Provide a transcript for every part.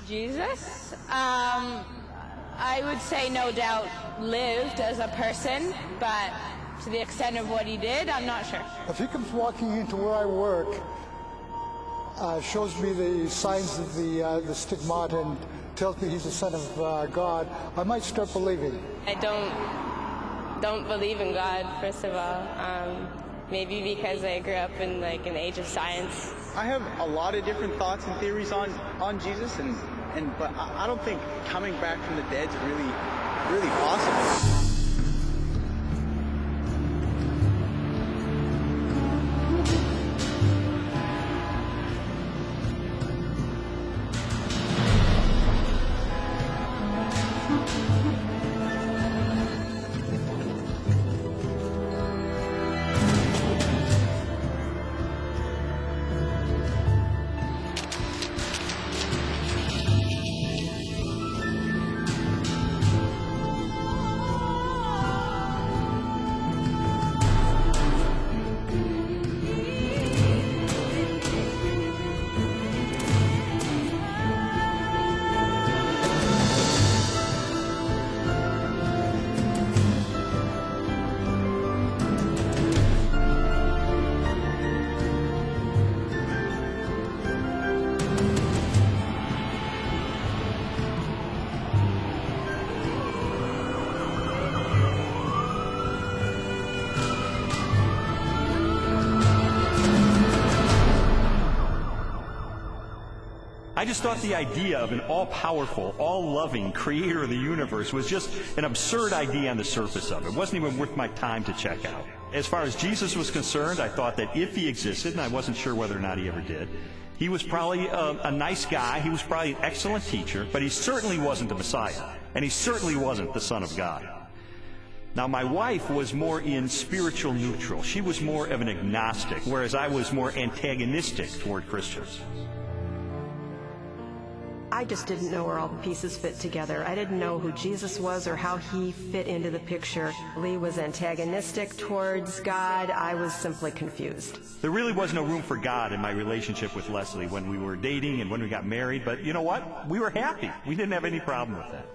Jesus? I would say no doubt lived as a person, but to the extent of what he did, I'm not sure. If he comes walking into where I work, shows me the signs of the stigmata and tells me he's the Son of God, I might start believing. I don't believe in God, first of all. Maybe because I grew up in like an age of science. I have a lot of different thoughts and theories on Jesus, but I don't think coming back from the dead is really possible. I just thought the idea of an all-powerful, all-loving creator of the universe was just an absurd idea on the surface of it. It wasn't even worth my time to check out. As far as Jesus was concerned, I thought that if he existed, and I wasn't sure whether or not he ever did, he was probably a nice guy, he was probably an excellent teacher, but he certainly wasn't the Messiah, and he certainly wasn't the Son of God. Now, my wife was more in spiritual neutral. She was more of an agnostic, whereas I was more antagonistic toward Christians. I just didn't know where all the pieces fit together. I didn't know who Jesus was or how he fit into the picture. Lee was antagonistic towards God. I was simply confused. There really was no room for God in my relationship with Leslie when we were dating and when we got married, but you know what? We were happy. We didn't have any problem with that.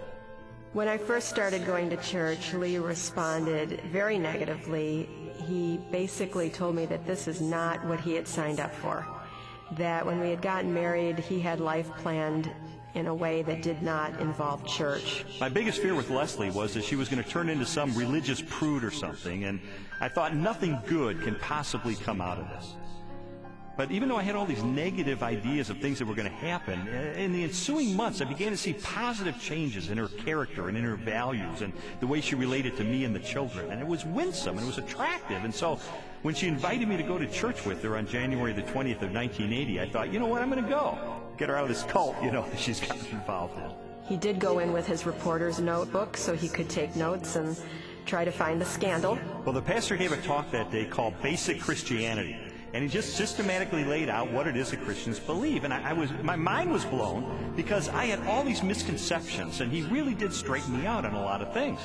When I first started going to church, Lee responded very negatively. He basically told me that this is not what he had signed up for. That when we had gotten married, he had life planned in a way that did not involve church. My biggest fear with Leslie was that she was going to turn into some religious prude or something, and I thought nothing good can possibly come out of this. But even though I had all these negative ideas of things that were going to happen, in the ensuing months I began to see positive changes in her character and in her values and the way she related to me and the children. And it was winsome and it was attractive. And so when she invited me to go to church with her on January the 20th of 1980, I thought, you know what, I'm going to go. Get her out of this cult, that she's gotten involved in. He did go in with his reporter's notebook so he could take notes and try to find the scandal. Well, the pastor gave a talk that day called Basic Christianity. And he just systematically laid out what it is that Christians believe. And my mind was blown because I had all these misconceptions, and he really did straighten me out on a lot of things.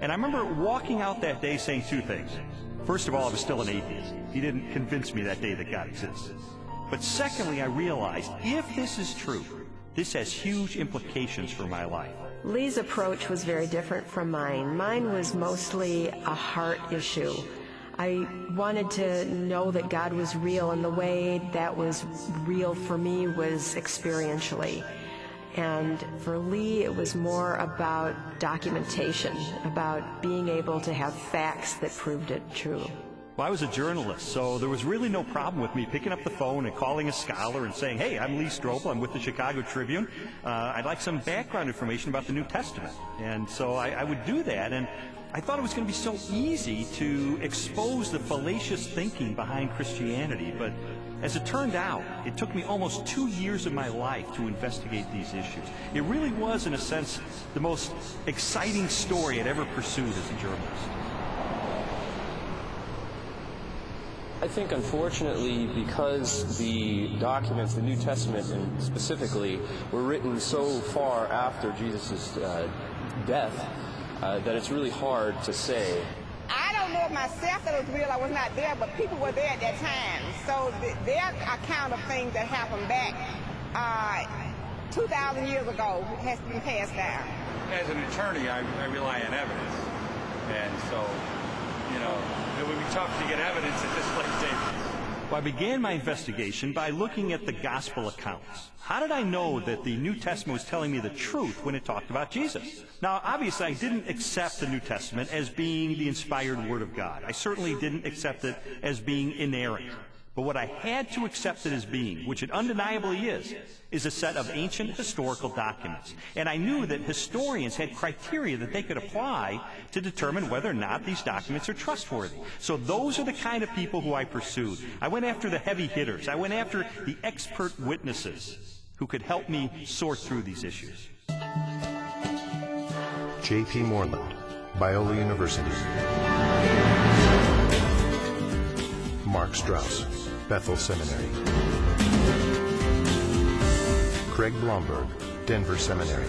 And I remember walking out that day saying two things. First of all, I was still an atheist. He didn't convince me that day that God exists. But secondly, I realized if this is true, this has huge implications for my life. Lee's approach was very different from mine. Mine was mostly a heart issue. I wanted to know that God was real, and the way that was real for me was experientially. And for Lee, it was more about documentation, about being able to have facts that proved it true. Well, I was a journalist, so there was really no problem with me picking up the phone and calling a scholar and saying, hey, I'm Lee Strobel, I'm with the Chicago Tribune. I'd like some background information about the New Testament. And so I would do that, and I thought it was going to be so easy to expose the fallacious thinking behind Christianity, but as it turned out, it took me almost 2 years of my life to investigate these issues. It really was, in a sense, the most exciting story I'd ever pursued as a journalist. I think, unfortunately, because the documents, the New Testament and specifically, were written so far after Jesus' death, that it's really hard to say. I don't know myself that it was real. I was not there, but people were there at that time. So their account of things that happened back 2,000 years ago has been passed down. As an attorney, I rely on evidence. And so, you know, it would be tough to get evidence at this late date. Well, I began my investigation by looking at the gospel accounts. How did I know that the New Testament was telling me the truth when it talked about Jesus? Now, obviously, I didn't accept the New Testament as being the inspired Word of God. I certainly didn't accept it as being inerrant. But what I had to accept it as being, which it undeniably is a set of ancient historical documents. And I knew that historians had criteria that they could apply to determine whether or not these documents are trustworthy. So those are the kind of people who I pursued. I went after the heavy hitters. I went after the expert witnesses who could help me sort through these issues. J.P. Moreland, Biola University. Mark Strauss, Bethel Seminary. Craig Blomberg, Denver Seminary.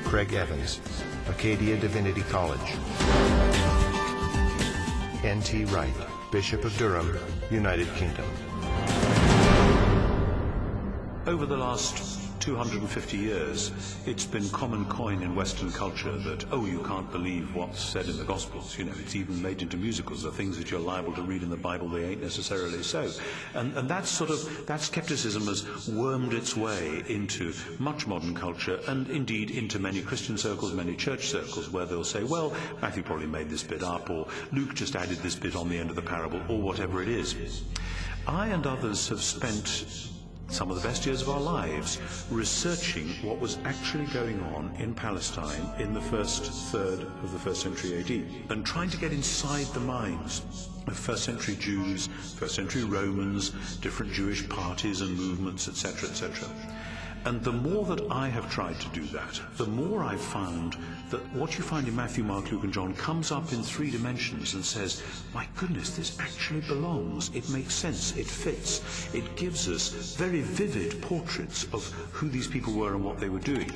Craig Evans, Acadia Divinity College. N.T. Wright, Bishop of Durham, United Kingdom. Over the last 250 years, it's been common coin in Western culture that, oh, you can't believe what's said in the Gospels. You know, it's even made into musicals. The things that you're liable to read in the Bible, they ain't necessarily so. And that skepticism has wormed its way into much modern culture, and indeed into many Christian circles, many church circles, where they'll say, well, Matthew probably made this bit up, or Luke just added this bit on the end of the parable, or whatever it is. I and others have spent some of the best years of our lives researching what was actually going on in Palestine in the first third of the first century AD, and trying to get inside the minds of first century Jews, first century Romans, different Jewish parties and movements, etc., etc. And the more that I have tried to do that, the more I've found that what you find in Matthew, Mark, Luke, and John comes up in 3 dimensions and says, my goodness, this actually belongs. It makes sense. It fits. It gives us very vivid portraits of who these people were and what they were doing.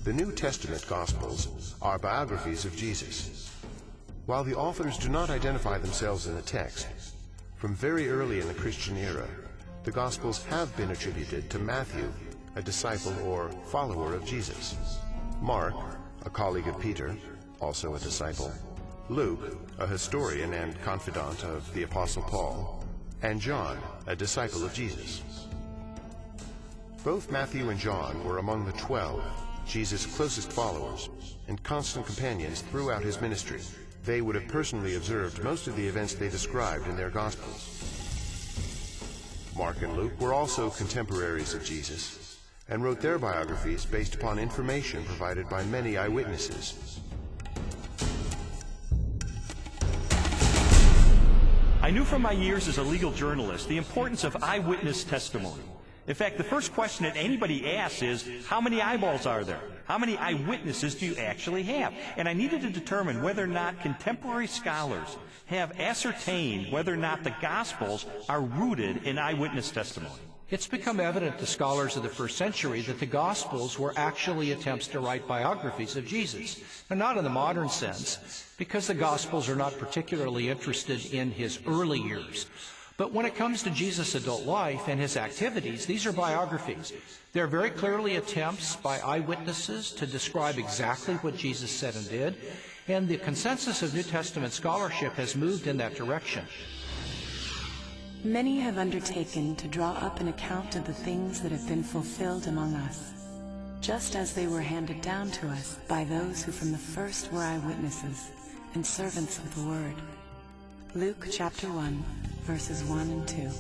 The New Testament Gospels are biographies of Jesus. While the authors do not identify themselves in the text, from very early in the Christian era, the Gospels have been attributed to Matthew, a disciple or follower of Jesus; Mark, a colleague of Peter, also a disciple; Luke, a historian and confidant of the Apostle Paul; and John, a disciple of Jesus. Both Matthew and John were among the 12, Jesus' closest followers, and constant companions throughout his ministry. They would have personally observed most of the events they described in their Gospels. Mark and Luke were also contemporaries of Jesus, and wrote their biographies based upon information provided by many eyewitnesses. I knew from my years as a legal journalist the importance of eyewitness testimony. In fact, the first question that anybody asks is, how many eyeballs are there? How many eyewitnesses do you actually have? And I needed to determine whether or not contemporary scholars have ascertained whether or not the Gospels are rooted in eyewitness testimony. It's become evident to scholars of the first century that the Gospels were actually attempts to write biographies of Jesus, and not in the modern sense, because the Gospels are not particularly interested in his early years. But when it comes to Jesus' adult life and his activities, these are biographies. They're very clearly attempts by eyewitnesses to describe exactly what Jesus said and did, and the consensus of New Testament scholarship has moved in that direction. Many have undertaken to draw up an account of the things that have been fulfilled among us, just as they were handed down to us by those who from the first were eyewitnesses and servants of the Word. Luke chapter 1, verses 1 and 2.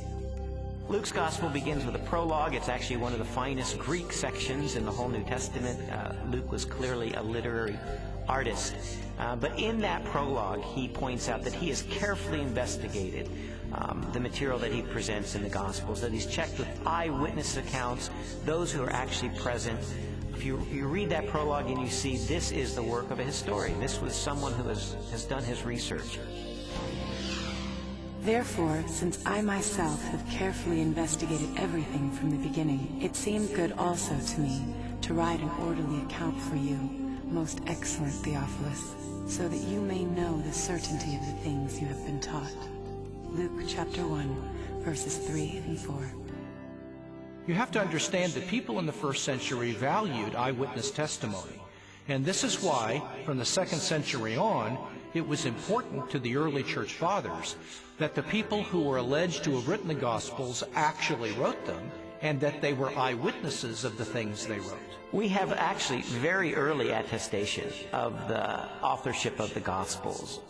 Luke's Gospel begins with a prologue. It's actually one of the finest Greek sections in the whole New Testament. Luke was clearly a literary artist. But in that prologue, he points out that he has carefully investigated the material that he presents in the Gospels, that he's checked with eyewitness accounts, those who are actually present. If you read that prologue and you see this is the work of a historian, this was someone who has done his research. Therefore, since I myself have carefully investigated everything from the beginning, it seemed good also to me to write an orderly account for you, most excellent Theophilus, so that you may know the certainty of the things you have been taught. Luke chapter 1, verses 3 and 4. You have to understand that people in the first century valued eyewitness testimony. And this is why, from the 2nd century on, it was important to the early church fathers that the people who were alleged to have written the Gospels actually wrote them, and that they were eyewitnesses of the things they wrote. We have actually very early attestation of the authorship of the Gospels.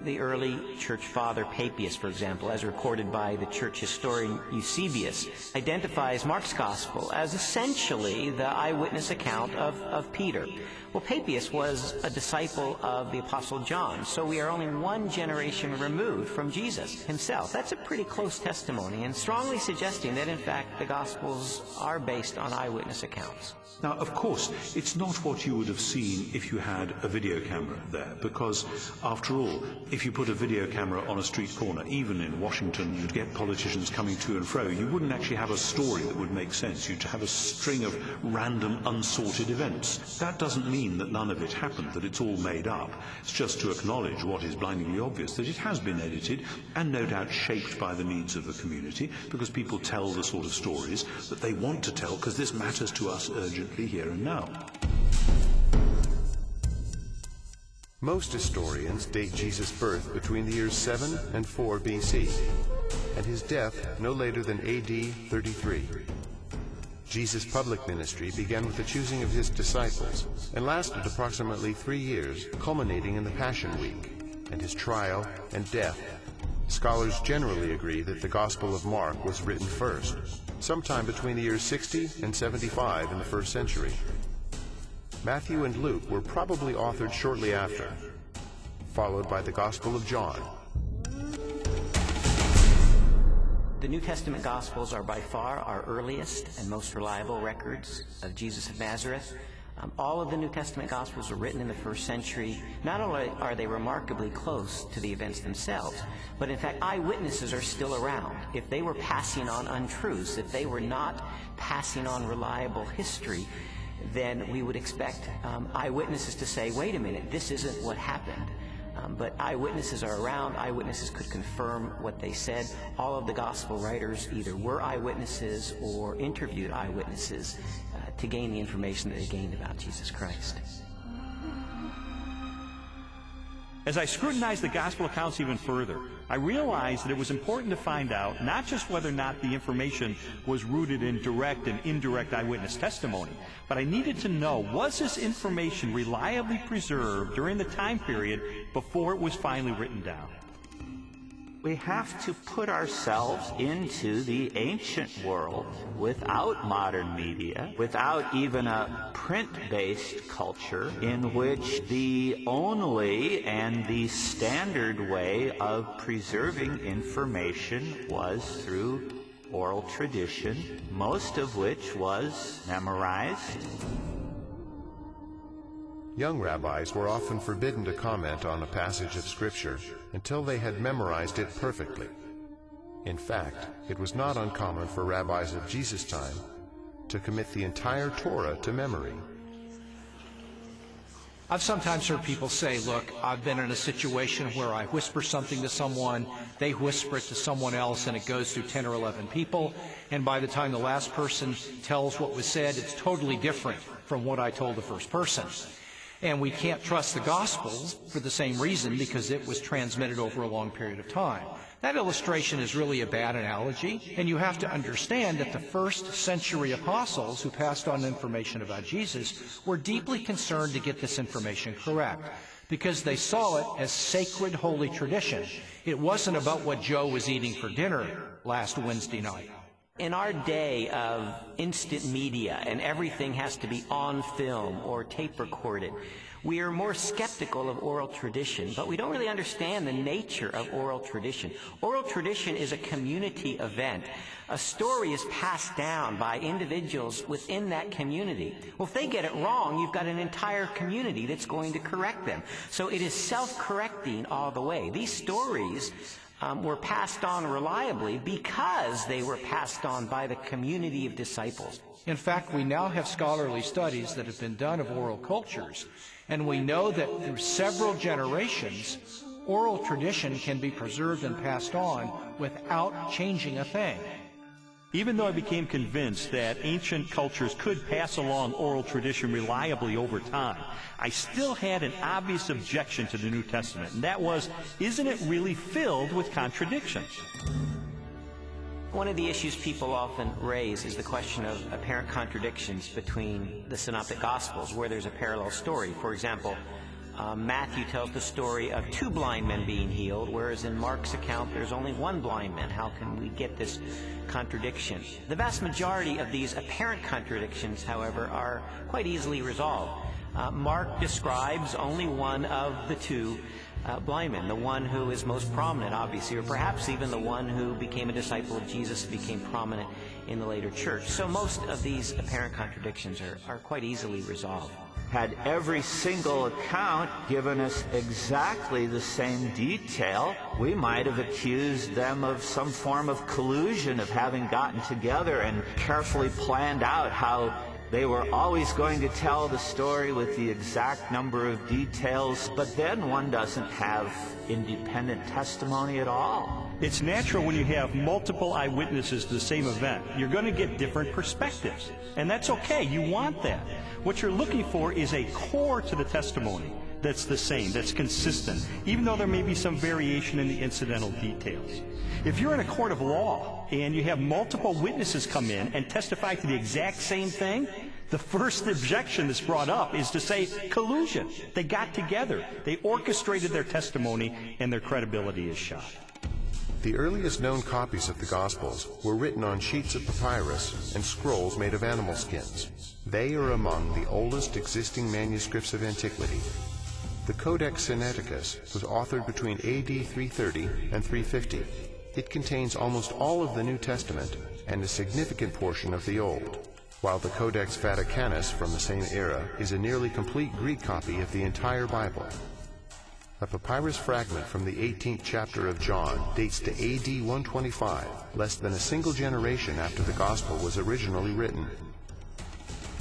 The early church father Papias, for example, as recorded by the church historian Eusebius, identifies Mark's Gospel as essentially the eyewitness account of Peter. Well, Papias was a disciple of the Apostle John, so we are only one generation removed from Jesus himself. That's a pretty close testimony, and strongly suggesting that, in fact, the Gospels are based on eyewitness accounts. Now, of course, it's not what you would have seen if you had a video camera there, because, after all, if you put a video camera on a street corner, even in Washington, you'd get politicians coming to and fro. You wouldn't actually have a story that would make sense. You'd have a string of random, unsorted events. That doesn't mean that none of it happened, that it's all made up. It's just to acknowledge what is blindingly obvious, that it has been edited and no doubt shaped by the needs of the community, because people tell the sort of stories that they want to tell, because this matters to us urgently here and now. Most historians date Jesus' birth between the years 7 and 4 BC, and his death no later than AD 33. Jesus' public ministry began with the choosing of his disciples and lasted approximately 3 years, culminating in the Passion Week and his trial and death. Scholars generally agree that the Gospel of Mark was written first, sometime between the years 60 and 75 in the 1st century. Matthew and Luke were probably authored shortly after, followed by the Gospel of John. The New Testament Gospels are by far our earliest and most reliable records of Jesus of Nazareth. All of the New Testament Gospels were written in the 1st century. Not only are they remarkably close to the events themselves, but in fact eyewitnesses are still around. If they were passing on untruths, if they were not passing on reliable history, then we would expect eyewitnesses to say, wait a minute, this isn't what happened. But eyewitnesses are around. Eyewitnesses could confirm what they said. All of the gospel writers either were eyewitnesses or interviewed eyewitnesses to gain the information that they gained about Jesus Christ. As I scrutinized the gospel accounts even further, I realized that it was important to find out not just whether or not the information was rooted in direct and indirect eyewitness testimony, but I needed to know, was this information reliably preserved during the time period before it was finally written down? We have to put ourselves into the ancient world without modern media, without even a print-based culture, in which the only and the standard way of preserving information was through oral tradition, most of which was memorized. Young rabbis were often forbidden to comment on a passage of Scripture until they had memorized it perfectly. In fact, it was not uncommon for rabbis of Jesus' time to commit the entire Torah to memory. I've sometimes heard people say, look, I've been in a situation where I whisper something to someone, they whisper it to someone else, and it goes through 10 or 11 people, and by the time the last person tells what was said, it's totally different from what I told the first person. And we can't trust the Gospels for the same reason, because it was transmitted over a long period of time. That illustration is really a bad analogy, and you have to understand that the 1st century apostles who passed on information about Jesus were deeply concerned to get this information correct, because they saw it as sacred holy tradition. It wasn't about what Joe was eating for dinner last Wednesday night. In our day of instant media and everything has to be on film or tape recorded, we are more skeptical of oral tradition, but we don't really understand the nature of oral tradition. Oral tradition is a community event. A story is passed down by individuals within that community. Well, if they get it wrong, you've got an entire community that's going to correct them. So it is self-correcting all the way. These stories were passed on reliably because they were passed on by the community of disciples. In fact, we now have scholarly studies that have been done of oral cultures, and we know that through several generations, Oral tradition can be preserved and passed on without changing a thing. Even though I became convinced that ancient cultures could pass along oral tradition reliably over time, I still had an obvious objection to the New Testament, and that was, isn't it really filled with contradictions? One of the issues people often raise is the question of apparent contradictions between the Synoptic Gospels, where there's a parallel story. For example, Matthew tells the story of 2 blind men being healed, whereas in Mark's account there's only 1 blind man. How can we get this contradiction? The vast majority of these apparent contradictions, however, are quite easily resolved. Mark describes only one of the 2 blind men, the one who is most prominent, obviously, or perhaps even the one who became a disciple of Jesus and became prominent in the later church. So most of these apparent contradictions are quite easily resolved. Had every single account given us exactly the same detail, we might have accused them of some form of collusion, of having gotten together and carefully planned out how they were always going to tell the story with the exact number of details, but then one doesn't have independent testimony at all. It's natural when you have multiple eyewitnesses to the same event. You're going to get different perspectives, and that's okay. You want that. What you're looking for is a core to the testimony that's the same, that's consistent, even though there may be some variation in the incidental details. If you're in a court of law and you have multiple witnesses come in and testify to the exact same thing, the first objection that's brought up is to say collusion. They got together. They orchestrated their testimony, and their credibility is shot. The earliest known copies of the Gospels were written on sheets of papyrus and scrolls made of animal skins. They are among the oldest existing manuscripts of antiquity. The Codex Sinaiticus was authored between AD 330 and 350. It contains almost all of the New Testament and a significant portion of the Old, while the Codex Vaticanus from the same era is a nearly complete Greek copy of the entire Bible. A papyrus fragment from the 18th chapter of John dates to AD 125, less than a single generation after the Gospel was originally written.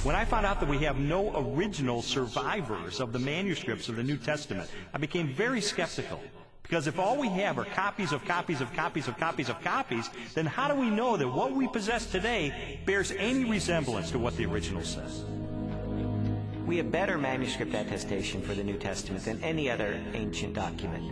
When I found out that we have no original survivors of the manuscripts of the New Testament, I became very skeptical. Because if all we have are copies of copies of copies of copies of copies, then how do we know that what we possess today bears any resemblance to what the original says? We have better manuscript attestation for the New Testament than any other ancient document.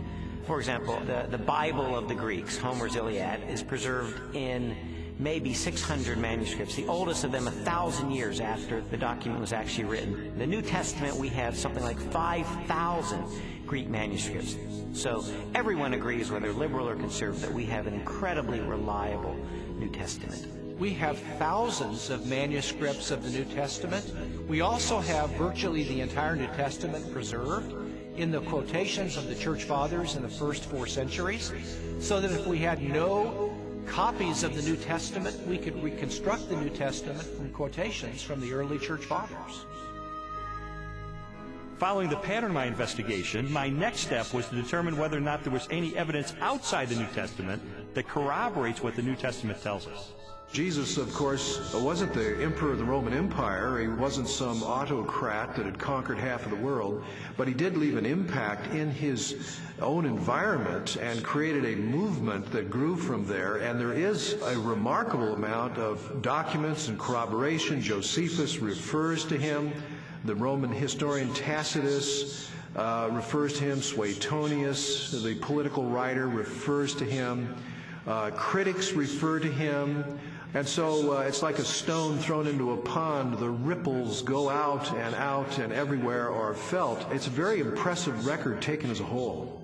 For example, the Bible of the Greeks, Homer's Iliad, is preserved in maybe 600 manuscripts, the oldest of them 1,000 years after the document was actually written. The New Testament, we have something like 5,000 Greek manuscripts. So everyone agrees, whether liberal or conservative, that we have an incredibly reliable New Testament. We have thousands of manuscripts of the New Testament. We also have virtually the entire New Testament preserved in the quotations of the Church Fathers in the first 4 centuries, so that if we had no copies of the New Testament, we could reconstruct the New Testament from quotations from the early Church Fathers. Following the pattern of my investigation, my next step was to determine whether or not there was any evidence outside the New Testament that corroborates what the New Testament tells us. Jesus, of course, wasn't the emperor of the Roman Empire. He wasn't some autocrat that had conquered half of the world, but he did leave an impact in his own environment and created a movement that grew from there. And there is a remarkable amount of documents and corroboration. Josephus refers to him. The Roman historian Tacitus refers to him. Suetonius, the political writer, refers to him. Critics refer to him. And so it's like a stone thrown into a pond. The ripples go out and everywhere are felt. It's a very impressive record taken as a whole.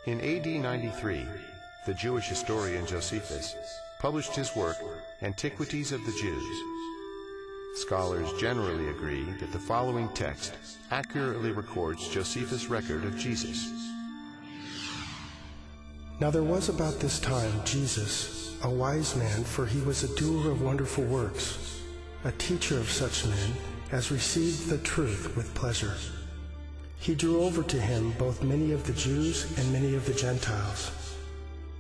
In AD 93, the Jewish historian Josephus published his work, Antiquities of the Jews. Scholars generally agree that the following text accurately records Josephus' record of Jesus. Now there was about this time Jesus, a wise man, for he was a doer of wonderful works, a teacher of such men as received the truth with pleasure. He drew over to him both many of the Jews and many of the Gentiles.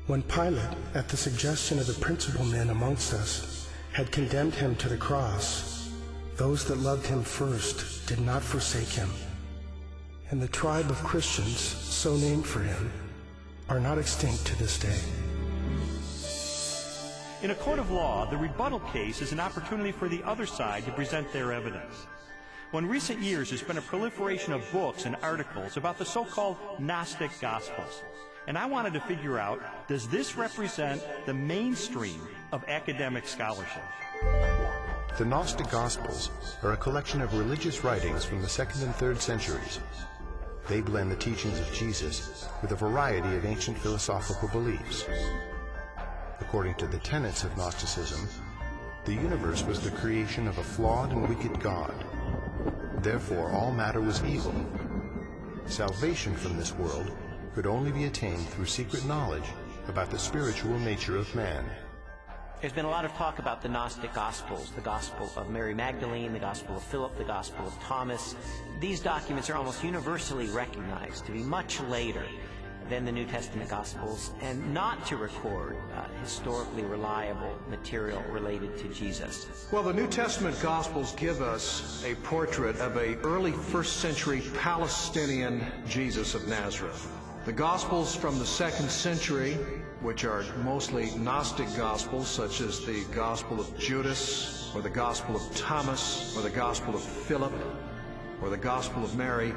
When Pilate, at the suggestion of the principal men amongst us, had condemned him to the cross, those that loved him first did not forsake him, and the tribe of Christians, so named for him, are not extinct to this day. In a court of law, the rebuttal case is an opportunity for the other side to present their evidence. Well, in recent years, there's been a proliferation of books and articles about the so-called Gnostic Gospels. And I wanted to figure out, does this represent the mainstream of academic scholarship? The Gnostic Gospels are a collection of religious writings from the 2nd and 3rd centuries. They blend the teachings of Jesus with a variety of ancient philosophical beliefs. According to the tenets of Gnosticism, the universe was the creation of a flawed and wicked God. Therefore, all matter was evil. Salvation from this world could only be attained through secret knowledge about the spiritual nature of man. There's been a lot of talk about the Gnostic Gospels, the Gospel of Mary Magdalene, the Gospel of Philip, the Gospel of Thomas. These documents are almost universally recognized to be much later than the New Testament Gospels and not to record historically reliable material related to Jesus. Well, the New Testament Gospels give us a portrait of an early 1st century Palestinian Jesus of Nazareth. The Gospels from the 2nd century, which are mostly Gnostic Gospels, such as the Gospel of Judas, or the Gospel of Thomas, or the Gospel of Philip, or the Gospel of Mary,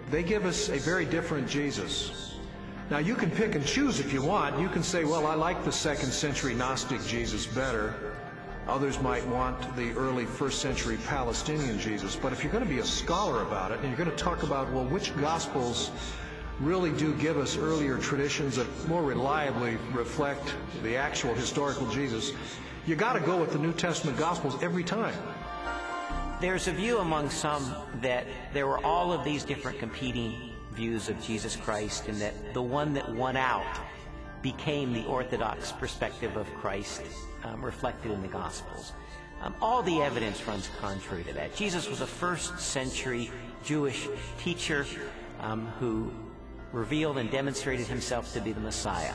they give us a very different Jesus. Now, you can pick and choose if you want. You can say, well, I like the 2nd century Gnostic Jesus better. Others might want the early 1st century Palestinian Jesus. But if you're going to be a scholar about it, and you're going to talk about, well, which Gospels really do give us earlier traditions that more reliably reflect the actual historical Jesus, you got to go with the New Testament Gospels every time. There's a view among some that there were all of these different competing views of Jesus Christ, and that the one that won out became the orthodox perspective of Christ reflected in the Gospels. All the evidence runs contrary to that. Jesus was a 1st century Jewish teacher who revealed and demonstrated himself to be the Messiah.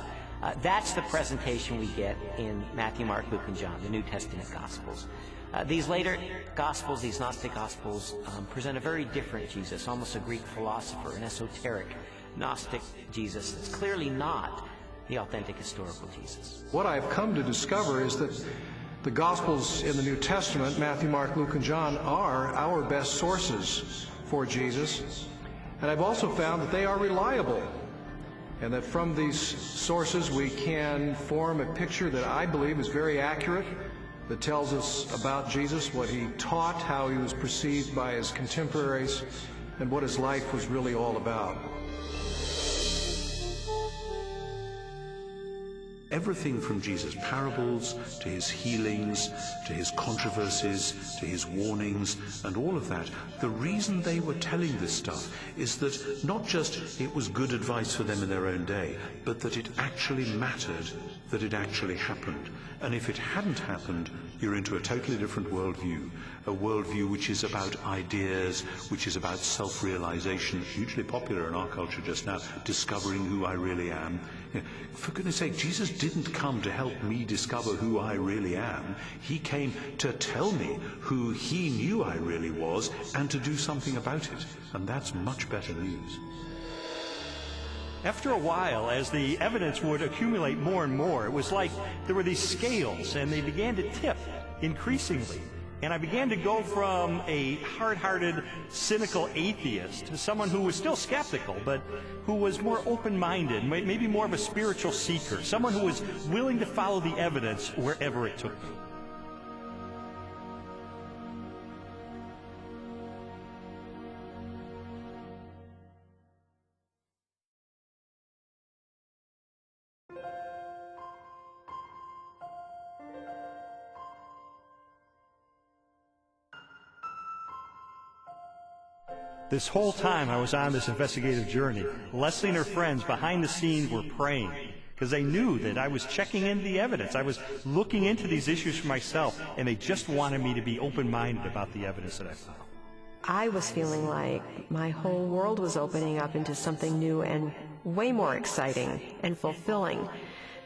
That's the presentation we get in Matthew, Mark, Luke, and John, the New Testament Gospels. These later Gospels, these Gnostic Gospels, present a very different Jesus, almost a Greek philosopher, an esoteric Gnostic Jesus that's clearly not the authentic historical Jesus. What I've come to discover is that the Gospels in the New Testament, Matthew, Mark, Luke, and John, are our best sources for Jesus. And I've also found that they are reliable, and that from these sources we can form a picture that I believe is very accurate, that tells us about Jesus, what he taught, how he was perceived by his contemporaries, and what his life was really all about. Everything from Jesus' parables, to his healings, to his controversies, to his warnings, and all of that, the reason they were telling this stuff is that not just it was good advice for them in their own day, but that it actually mattered, that it actually happened. And if it hadn't happened, you're into a totally different worldview, a worldview which is about ideas, which is about self-realization, hugely popular in our culture just now, discovering who I really am. For goodness sake, Jesus didn't come to help me discover who I really am. He came to tell me who he knew I really was and to do something about it. And that's much better news. After a while, as the evidence would accumulate more and more, it was like there were these scales, and they began to tip increasingly. And I began to go from a hard-hearted, cynical atheist to someone who was still skeptical, but who was more open-minded, maybe more of a spiritual seeker, someone who was willing to follow the evidence wherever it took me. This whole time I was on this investigative journey, Leslie and her friends behind the scenes were praying, because they knew that I was checking into the evidence. I was looking into these issues for myself, and they just wanted me to be open-minded about the evidence that I found. I was feeling like my whole world was opening up into something new and way more exciting and fulfilling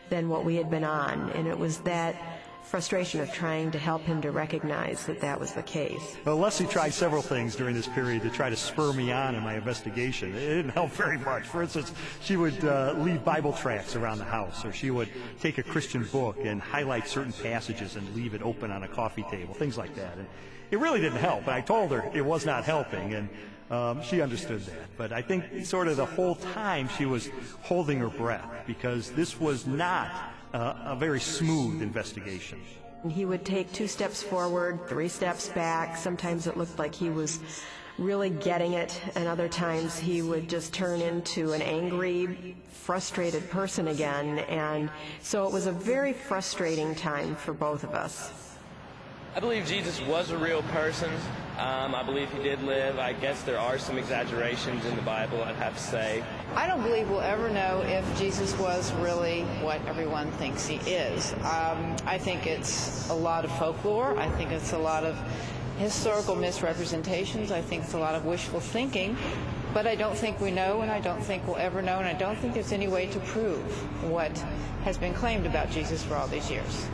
than what we had been on. And it was that frustration of trying to help him to recognize that that was the case. Well, Leslie tried several things during this period to try to spur me on in my investigation. It didn't help very much. For instance, she would leave Bible tracts around the house, or she would take a Christian book and highlight certain passages and leave it open on a coffee table, things like that. And it really didn't help. And I told her it was not helping, and she understood that. But I think sort of the whole time she was holding her breath, because this was not a very smooth investigation. He would take 2 steps forward, 3 steps back. Sometimes it looked like he was really getting it, and other times he would just turn into an angry, frustrated person again. And so it was a very frustrating time for both of us. I believe Jesus was a real person. I believe he did live. I guess there are some exaggerations in the Bible, I'd have to say. I don't believe we'll ever know if Jesus was really what everyone thinks he is. I think it's a lot of folklore. I think it's a lot of historical misrepresentations. I think it's a lot of wishful thinking. But I don't think we know, and I don't think we'll ever know, and I don't think there's any way to prove what has been claimed about Jesus for all these years.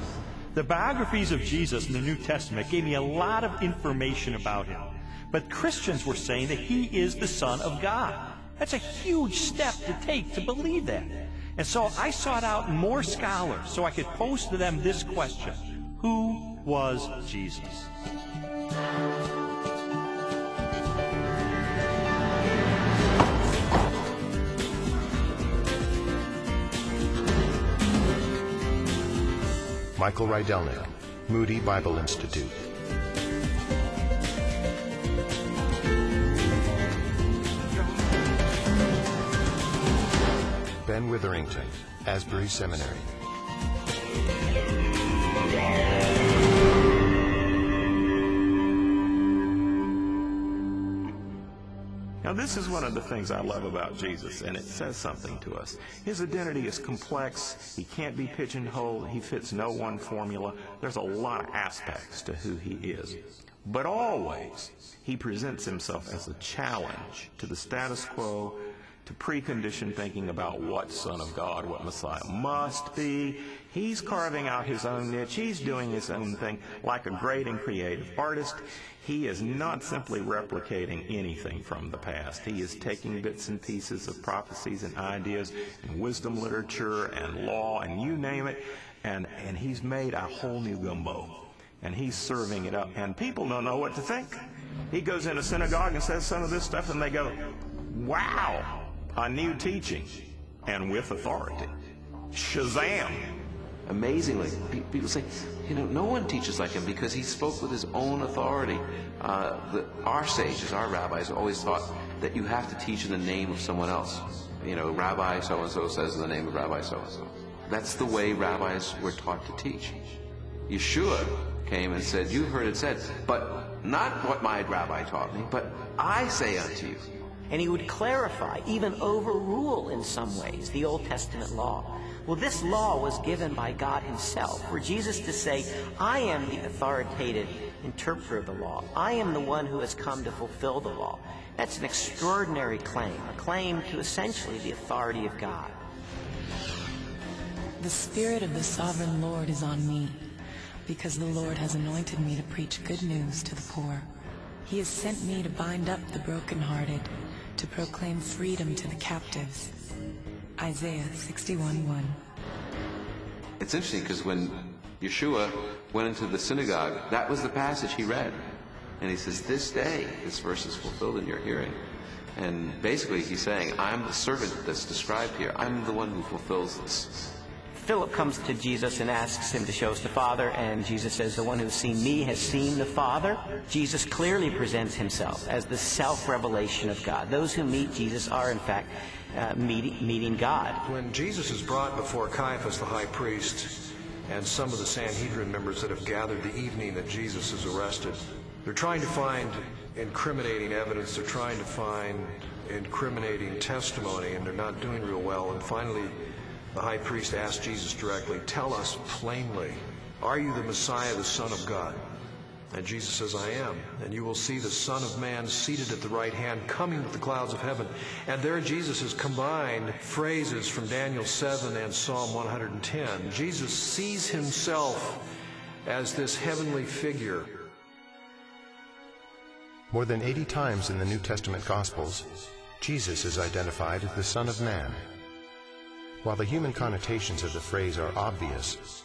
The biographies of Jesus in the New Testament gave me a lot of information about him. But Christians were saying that he is the Son of God. That's a huge step to take to believe that. And so I sought out more scholars so I could pose to them this question: who was Jesus? Michael Rydelnik, Moody Bible Institute. Ben Witherington, Asbury Seminary. Now, this is one of the things I love about Jesus, and it says something to us. His identity is complex. He can't be pigeonholed. He fits no one formula. There's a lot of aspects to who he is. But always, he presents himself as a challenge to the status quo, to preconditioned thinking about what Son of God, what Messiah must be. He's carving out his own niche. He's doing his own thing like a great and creative artist. He is not simply replicating anything from the past. He is taking bits and pieces of prophecies and ideas and wisdom literature and law and you name it, and he's made a whole new gumbo. And he's serving it up. And people don't know what to think. He goes in a synagogue and says some of this stuff, and they go, wow, a new teaching, and with authority. Shazam! Amazingly, people say, no one teaches like him because he spoke with his own authority. Our sages, our rabbis, always thought that you have to teach in the name of someone else. Rabbi so-and-so says in the name of Rabbi so-and-so. That's the way rabbis were taught to teach. Yeshua came and said, you heard it said, but not what my rabbi taught me, but I say unto you. And he would clarify, even overrule in some ways, the Old Testament law. Well, this law was given by God himself, for Jesus to say, I am the authoritative interpreter of the law. I am the one who has come to fulfill the law. That's an extraordinary claim, a claim to essentially the authority of God. The Spirit of the Sovereign Lord is on me, because the Lord has anointed me to preach good news to the poor. He has sent me to bind up the brokenhearted, to proclaim freedom to the captives. Isaiah 61:1. It's interesting because when Yeshua went into the synagogue, that was the passage he read. And he says, this day, this verse is fulfilled in your hearing. And basically he's saying, I'm the servant that's described here. I'm the one who fulfills this. Philip comes to Jesus and asks him to show us the Father, and Jesus says, the one who has seen me has seen the Father. Jesus clearly presents himself as the self-revelation of God. Those who meet Jesus are, in fact, meeting God. When Jesus is brought before Caiaphas, the high priest, and some of the Sanhedrin members that have gathered the evening that Jesus is arrested, they're trying to find incriminating evidence, they're trying to find incriminating testimony, and they're not doing real well. And finally, the high priest asked Jesus directly, tell us plainly, are you the Messiah, the Son of God? And Jesus says, I am. And you will see the Son of Man seated at the right hand, coming with the clouds of heaven. And there Jesus has combined phrases from Daniel 7 and Psalm 110. Jesus sees himself as this heavenly figure. More than 80 times in the New Testament Gospels, Jesus is identified as the Son of Man. While the human connotations of the phrase are obvious,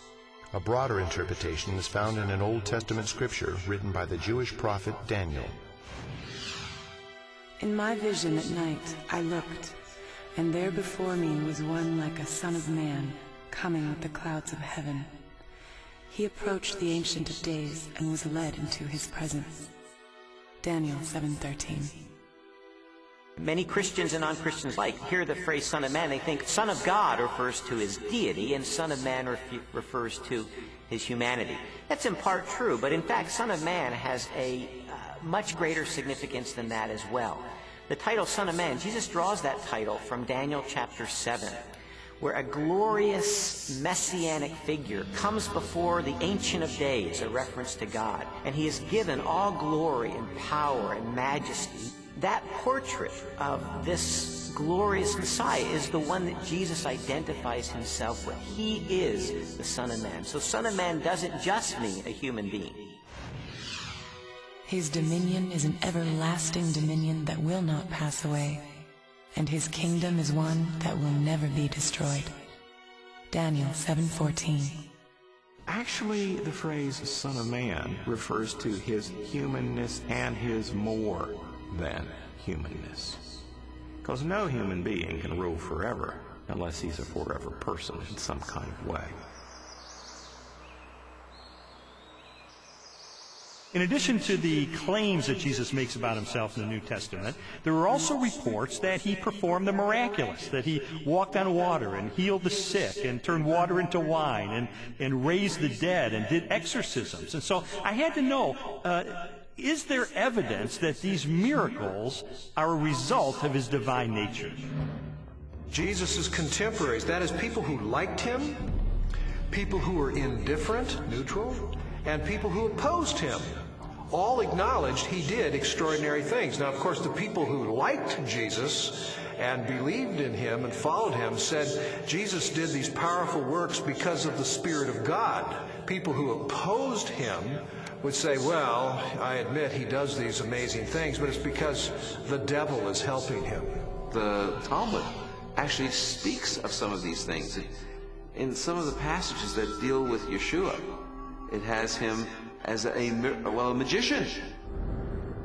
a broader interpretation is found in an Old Testament scripture written by the Jewish prophet Daniel. In my vision at night I looked, and there before me was one like a son of man, coming with the clouds of heaven. He approached the Ancient of Days and was led into his presence. Daniel 7:13. Many Christians and non-Christians hear the phrase Son of Man. They think Son of God refers to his deity and Son of Man refers to his humanity. That's in part true, but in fact Son of Man has a much greater significance than that as well. The title Son of Man, Jesus draws that title from Daniel chapter 7, where a glorious messianic figure comes before the Ancient of Days, a reference to God, and he is given all glory and power and majesty. That portrait of this glorious Messiah is the one that Jesus identifies himself with. He is the Son of Man. So Son of Man doesn't just mean a human being. His dominion is an everlasting dominion that will not pass away, and his kingdom is one that will never be destroyed. Daniel 7:14. Actually, the phrase Son of Man refers to his humanness and his more than humanness. Because no human being can rule forever unless he's a forever person in some kind of way. In addition to the claims that Jesus makes about himself in the New Testament, there are also reports that he performed the miraculous, that he walked on water and healed the sick and turned water into wine and raised the dead and did exorcisms. And so I had to know, is there evidence that these miracles are a result of his divine nature? Jesus' contemporaries, that is, people who liked him, people who were indifferent, neutral, and people who opposed him, all acknowledged he did extraordinary things. Now, of course, the people who liked Jesus and believed in him and followed him said Jesus did these powerful works because of the Spirit of God. People who opposed him would say, well, I admit he does these amazing things, but it's because the devil is helping him. The Talmud actually speaks of some of these things. In some of the passages that deal with Yeshua, it has him as a magician.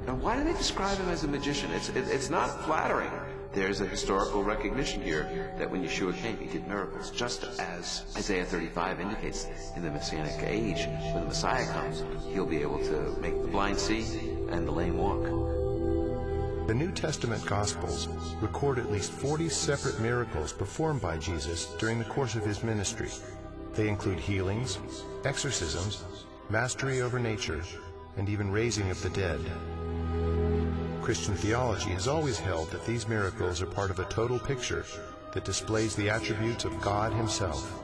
Now, why do they describe him as a magician? It's not flattering. There's a historical recognition here that when Yeshua came, he did miracles, just as Isaiah 35 indicates in the Messianic age. When the Messiah comes, he'll be able to make the blind see and the lame walk. The New Testament Gospels record at least 40 separate miracles performed by Jesus during the course of his ministry. They include healings, exorcisms, mastery over nature, and even raising of the dead. Christian theology has always held that these miracles are part of a total picture that displays the attributes of God himself: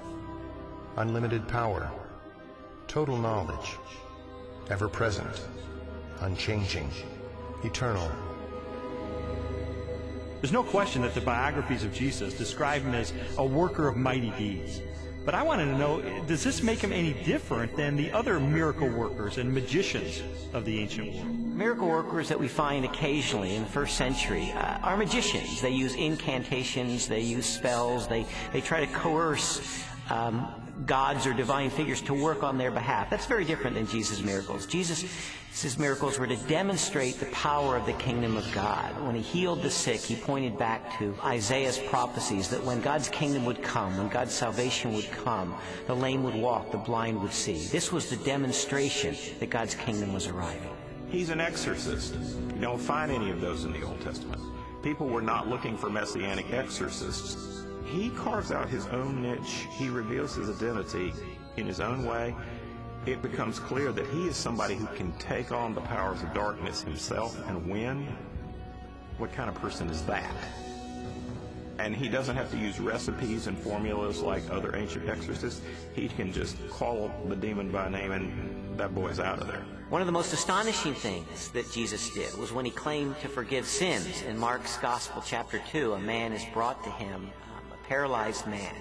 unlimited power, total knowledge, ever-present, unchanging, eternal. There's no question that the biographies of Jesus describe him as a worker of mighty deeds. But I wanted to know, does this make him any different than the other miracle workers and magicians of the ancient world? Miracle workers that we find occasionally in the first century are magicians. They use incantations, they use spells, they try to coerce gods or divine figures to work on their behalf. That's very different than Jesus' miracles. Jesus' miracles were to demonstrate the power of the kingdom of God. When he healed the sick, he pointed back to Isaiah's prophecies that when God's kingdom would come, when God's salvation would come, the lame would walk, the blind would see. This was the demonstration that God's kingdom was arriving. He's an exorcist. You don't find any of those in the Old Testament. People were not looking for messianic exorcists. He carves out his own niche. He reveals his identity in his own way. It becomes clear that he is somebody who can take on the powers of darkness himself and win. What kind of person is that? And he doesn't have to use recipes and formulas like other ancient exorcists. He can just call the demon by name and that boy's out of there. One of the most astonishing things that Jesus did was when he claimed to forgive sins. In Mark's Gospel, chapter 2, a man is brought to him, paralyzed man,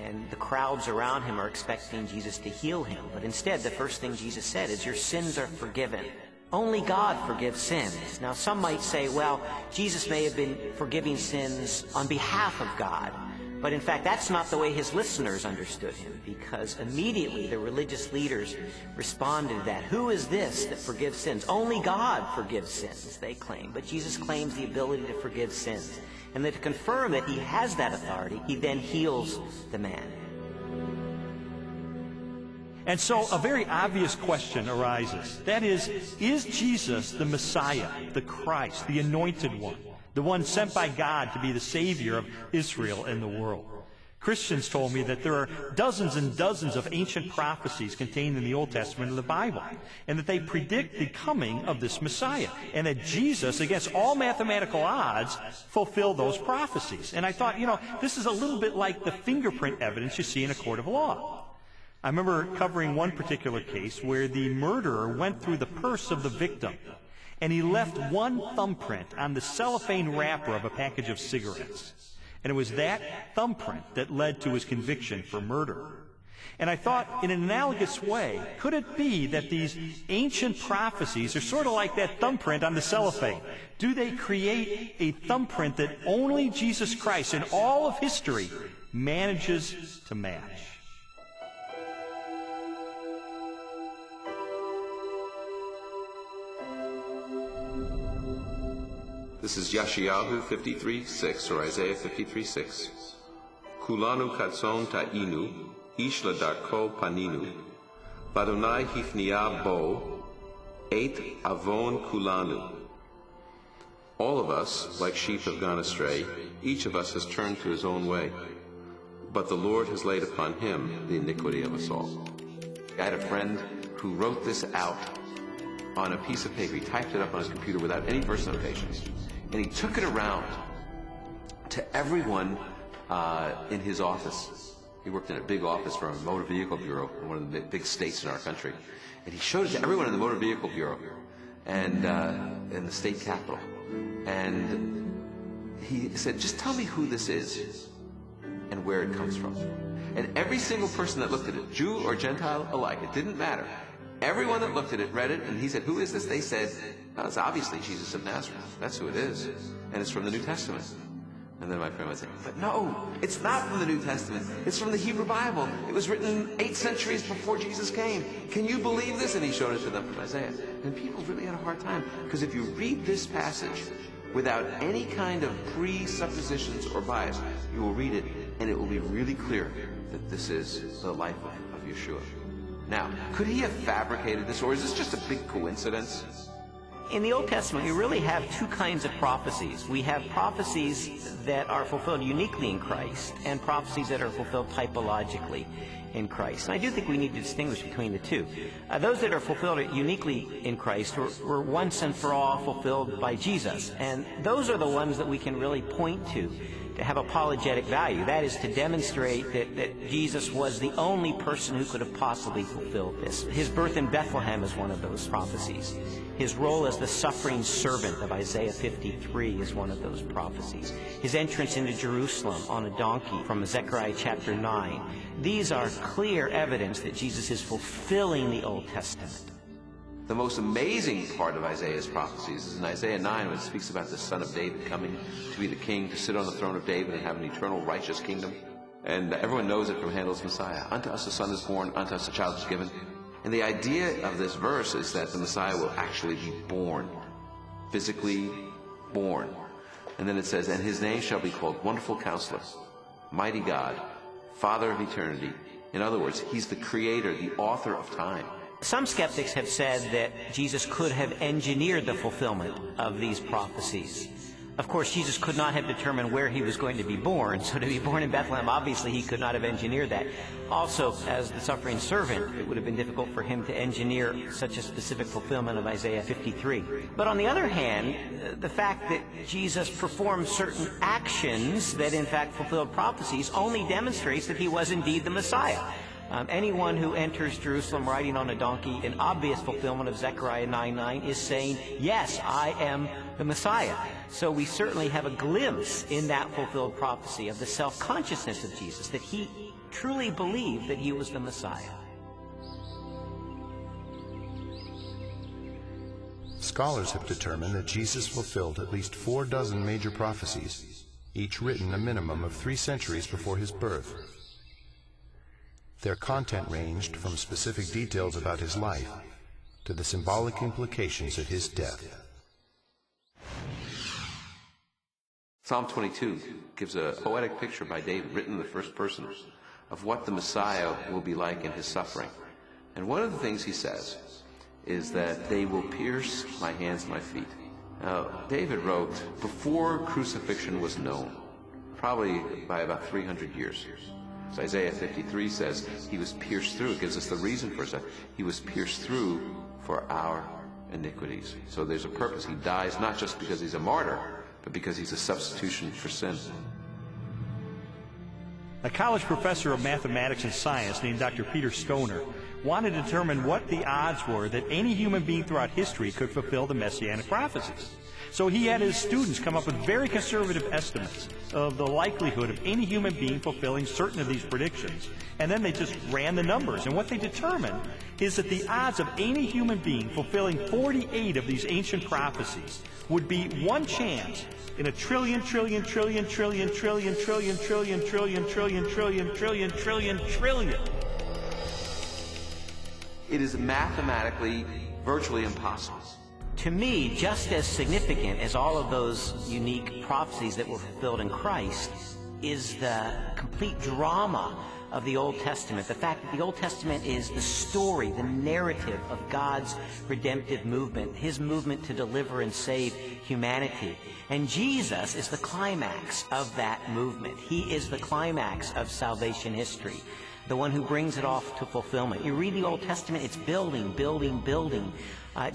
and the crowds around him are expecting Jesus to heal him. But instead, the first thing Jesus said is, your sins are forgiven. Only God forgives sins. Now, some might say, well, Jesus may have been forgiving sins on behalf of God. But in fact, that's not the way his listeners understood him, because immediately the religious leaders responded to that. Who is this that forgives sins? Only God forgives sins, they claim. But Jesus claims the ability to forgive sins. And that to confirm that he has that authority, he then heals the man. And so a very obvious question arises. That is Jesus the Messiah, the Christ, the Anointed One? The one sent by God to be the Savior of Israel and the world. Christians told me that there are dozens and dozens of ancient prophecies contained in the Old Testament of the Bible, and that they predict the coming of this Messiah, and that Jesus, against all mathematical odds, fulfilled those prophecies. And I thought, this is a little bit like the fingerprint evidence you see in a court of law. I remember covering one particular case where the murderer went through the purse of the victim, and he left one thumbprint on the cellophane wrapper of a package of cigarettes. And it was that thumbprint that led to his conviction for murder. And I thought, in an analogous way, could it be that these ancient prophecies are sort of like that thumbprint on the cellophane? Do they create a thumbprint that only Jesus Christ in all of history manages to match? This is Yeshayahu 53:6, or Isaiah 53:6. Kulanu katson ta'inu, ish ladarko paninu, Badonai hifniya bo, eit avon kulanu. All of us, like sheep, have gone astray. Each of us has turned to his own way. But the Lord has laid upon him the iniquity of us all. I had a friend who wrote this out on a piece of paper. He typed it up on his computer without any verse notations. And he took it around to everyone in his office. He worked in a big office for a motor vehicle bureau in one of the big states in our country. And he showed it to everyone in the motor vehicle bureau and in the state capitol. And he said, just tell me who this is and where it comes from. And every single person that looked at it, Jew or Gentile alike, it didn't matter. Everyone that looked at it read it, and he said, who is this? They said, oh, it's obviously Jesus of Nazareth. That's who it is. And it's from the New Testament. And then my friend would say, but no, it's not from the New Testament. It's from the Hebrew Bible. It was written 8 centuries before Jesus came. Can you believe this? And he showed it to them from Isaiah. And people really had a hard time, because if you read this passage without any kind of presuppositions or bias, you will read it, and it will be really clear that this is the life of Yeshua. Now, could he have fabricated this, or is this just a big coincidence? In the Old Testament, we really have 2 kinds of prophecies. We have prophecies that are fulfilled uniquely in Christ, and prophecies that are fulfilled typologically in Christ. And I do think we need to distinguish between the two. Those that are fulfilled uniquely in Christ were once and for all fulfilled by Jesus. And those are the ones that we can really point to have apologetic value. That is to demonstrate that Jesus was the only person who could have possibly fulfilled this. His birth in Bethlehem is one of those prophecies. His role as the suffering servant of Isaiah 53 is one of those prophecies. His entrance into Jerusalem on a donkey from Zechariah chapter 9. These are clear evidence that Jesus is fulfilling the Old Testament. The most amazing part of Isaiah's prophecies is in Isaiah 9, when it speaks about the son of David coming to be the king, to sit on the throne of David and have an eternal righteous kingdom. And everyone knows it from Handel's Messiah. Unto us a son is born, unto us a child is given. And the idea of this verse is that the Messiah will actually be born, physically born. And then it says, and his name shall be called Wonderful Counselor, Mighty God, Father of Eternity. In other words, he's the creator, the author of time. Some skeptics have said that Jesus could have engineered the fulfillment of these prophecies. Of course, Jesus could not have determined where he was going to be born, so to be born in Bethlehem, obviously he could not have engineered that. Also, as the suffering servant, it would have been difficult for him to engineer such a specific fulfillment of Isaiah 53. But on the other hand, the fact that Jesus performed certain actions that in fact fulfilled prophecies only demonstrates that he was indeed the Messiah. Anyone who enters Jerusalem riding on a donkey, in obvious fulfillment of Zechariah 9:9, is saying, yes, I am the Messiah. So we certainly have a glimpse in that fulfilled prophecy of the self-consciousness of Jesus, that he truly believed that he was the Messiah. Scholars have determined that Jesus fulfilled at least 4 dozen major prophecies, each written a minimum of 3 centuries before his birth. Their content ranged from specific details about his life to the symbolic implications of his death. Psalm 22 gives a poetic picture by David, written in the first person, of what the Messiah will be like in his suffering. And one of the things he says is that they will pierce my hands and my feet. Now, David wrote before crucifixion was known, probably by about 300 years. So Isaiah 53 says he was pierced through. It gives us the reason for that. He was pierced through for our iniquities. So there's a purpose. He dies not just because he's a martyr, but because he's a substitution for sin. A college professor of mathematics and science named Dr. Peter Stoner wanted to determine what the odds were that any human being throughout history could fulfill the Messianic prophecies. So he had his students come up with very conservative estimates of the likelihood of any human being fulfilling certain of these predictions. And then they just ran the numbers. And what they determined is that the odds of any human being fulfilling 48 of these ancient prophecies would be 1 chance in a trillion. It is mathematically virtually impossible. To me, just as significant as all of those unique prophecies that were fulfilled in Christ is the complete drama of the Old Testament. The fact that the Old Testament is the story, the narrative of God's redemptive movement, his movement to deliver and save humanity. And Jesus is the climax of that movement. He is the climax of salvation history, the one who brings it off to fulfillment. You read the Old Testament, it's building.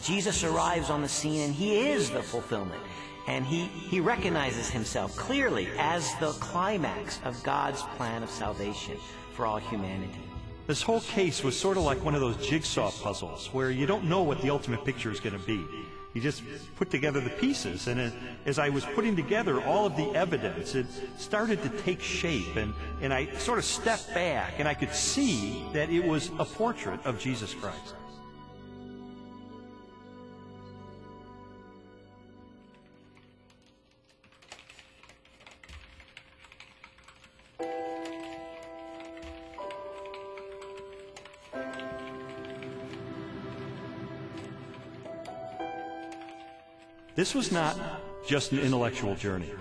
Jesus arrives on the scene, and he is the fulfillment. And he recognizes himself clearly as the climax of God's plan of salvation for all humanity. This whole case was sort of like one of those jigsaw puzzles where you don't know what the ultimate picture is going to be. You just put together the pieces, and as I was putting together all of the evidence, it started to take shape, and I sort of stepped back, and I could see that it was a portrait of Jesus Christ. This was not just an intellectual journey.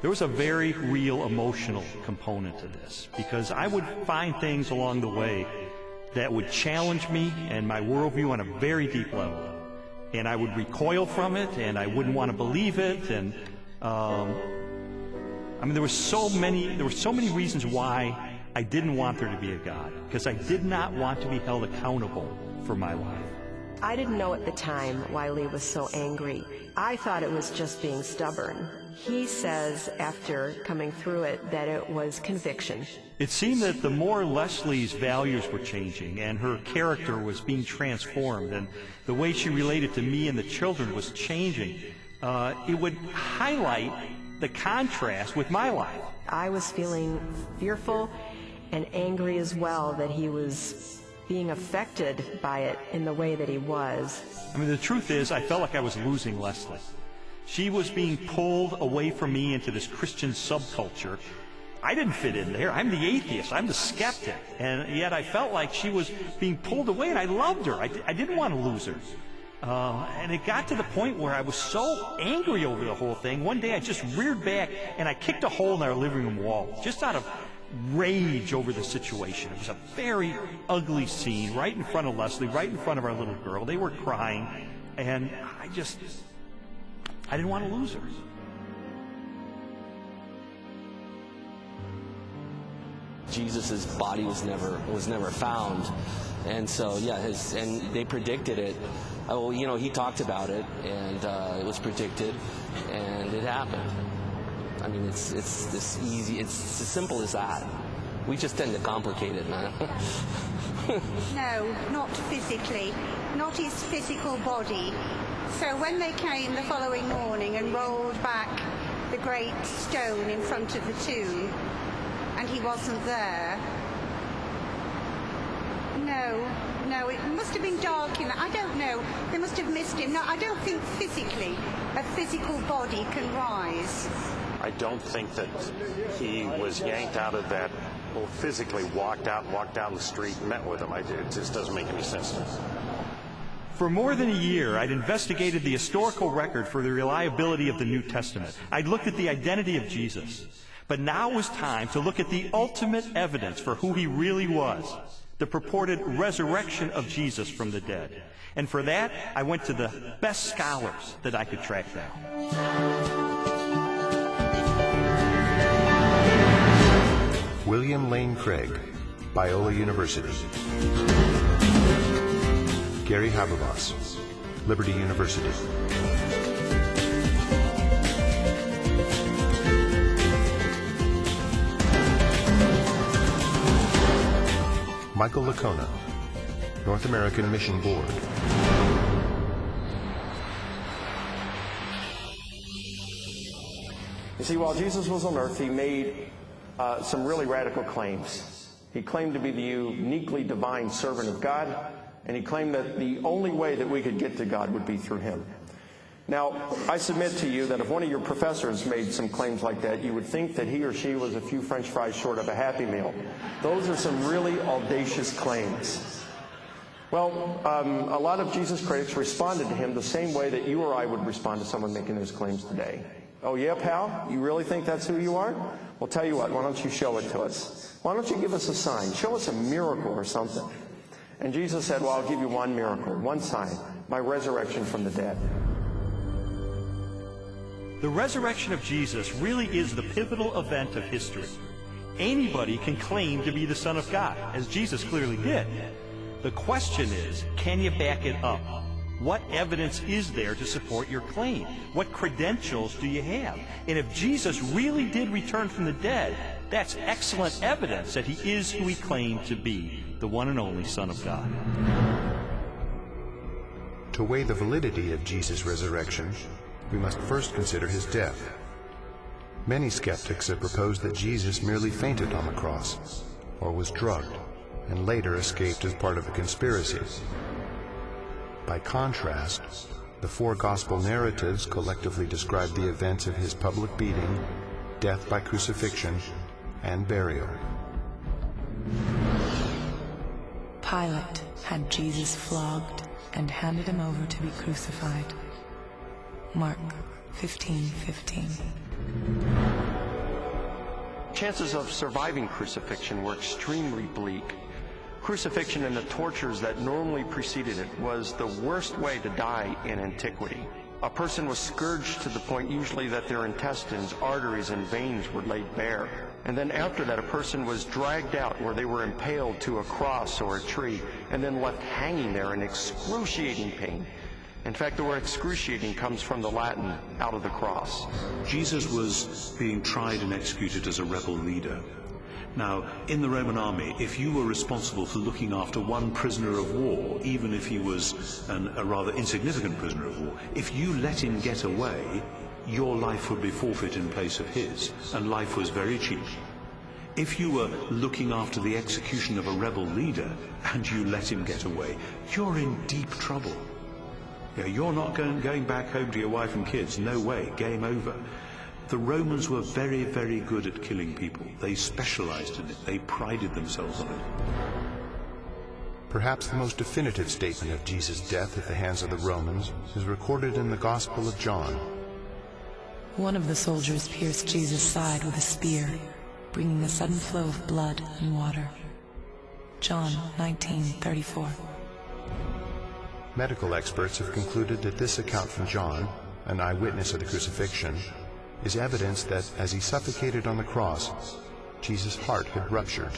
There was a very real emotional component to this, because I would find things along the way that would challenge me and my worldview on a very deep level. And I would recoil from it, and I wouldn't want to believe it. And there were so many reasons why I didn't want there to be a God, because I did not want to be held accountable for my life. I didn't know at the time why Lee was so angry. I thought it was just being stubborn. He says, after coming through it, that it was conviction. It seemed that the more Leslie's values were changing and her character was being transformed and the way she related to me and the children was changing, it would highlight the contrast with my life. I was feeling fearful and angry as well that he was being affected by it in the way that he was. The truth is, I felt like I was losing Leslie. She was being pulled away from me into this Christian subculture. I didn't fit in there. I'm the atheist. I'm the skeptic. And yet I felt like she was being pulled away, and I loved her. I didn't want to lose her. And it got to the point where I was so angry over the whole thing. One day I just reared back, and I kicked a hole in our living room wall, just out of rage over the situation. It was a very ugly scene right in front of Leslie, right in front of our little girl. They were crying, and I didn't want to lose her. Jesus' body was never found, and so and they predicted it. He talked about it, and it was predicted, and it happened. It's this easy. It's as simple as that. We just tend to complicate it, man. No, not physically, not his physical body. So when they came the following morning and rolled back the great stone in front of the tomb, and he wasn't there, no, it must have been dark in that. I don't know. They must have missed him. No, I don't think physically a physical body can rise. I don't think that he was yanked out of that, or physically walked down the street and met with him. It just doesn't make any sense to me. For more than a year, I'd investigated the historical record for the reliability of the New Testament. I'd looked at the identity of Jesus. But now was time to look at the ultimate evidence for who he really was, the purported resurrection of Jesus from the dead. And for that, I went to the best scholars that I could track down. William Lane Craig, Biola University. Gary Habermas, Liberty University. Michael Licona, North American Mission Board. You see, while Jesus was on earth, he made some really radical claims. He claimed to be the uniquely divine servant of God, and he claimed that the only way that we could get to God would be through him. Now, I submit to you that if one of your professors made some claims like that, you would think that he or she was a few French fries short of a Happy Meal. Those are some really audacious claims. Well, a lot of Jesus critics responded to him the same way that you or I would respond to someone making those claims today. Oh, yeah, pal? You really think that's who you are? Well, tell you what, why don't you show it to us? Why don't you give us a sign? Show us a miracle or something. And Jesus said, well, I'll give you one miracle, one sign, my resurrection from the dead. The resurrection of Jesus really is the pivotal event of history. Anybody can claim to be the Son of God, as Jesus clearly did. The question is, can you back it up? What evidence is there to support your claim? What credentials do you have? And if Jesus really did return from the dead, that's excellent evidence that he is who he claimed to be, the one and only Son of God. To weigh the validity of Jesus' resurrection, we must first consider his death. Many skeptics have proposed that Jesus merely fainted on the cross, or was drugged, and later escaped as part of a conspiracy. By contrast, the four gospel narratives collectively describe the events of his public beating, death by crucifixion, and burial. Pilate had Jesus flogged and handed him over to be crucified. Mark 15:15. Chances of surviving crucifixion were extremely bleak. Crucifixion and the tortures that normally preceded it was the worst way to die in antiquity. A person was scourged to the point usually that their intestines, arteries, and veins were laid bare. And then after that, a person was dragged out where they were impaled to a cross or a tree, and then left hanging there in excruciating pain. In fact, the word excruciating comes from the Latin, out of the cross. Jesus was being tried and executed as a rebel leader. Now, in the Roman army, if you were responsible for looking after one prisoner of war, even if he was a rather insignificant prisoner of war, if you let him get away, your life would be forfeit in place of his, and life was very cheap. If you were looking after the execution of a rebel leader, and you let him get away, you're in deep trouble. You're not going back home to your wife and kids. No way. Game over. The Romans were very, very good at killing people. They specialized in it. They prided themselves on it. Perhaps the most definitive statement of Jesus' death at the hands of the Romans is recorded in the Gospel of John. One of the soldiers pierced Jesus' side with a spear, bringing a sudden flow of blood and water. John 19:34. Medical experts have concluded that this account from John, an eyewitness of the crucifixion, is evidence that as he suffocated on the cross, Jesus' heart had ruptured.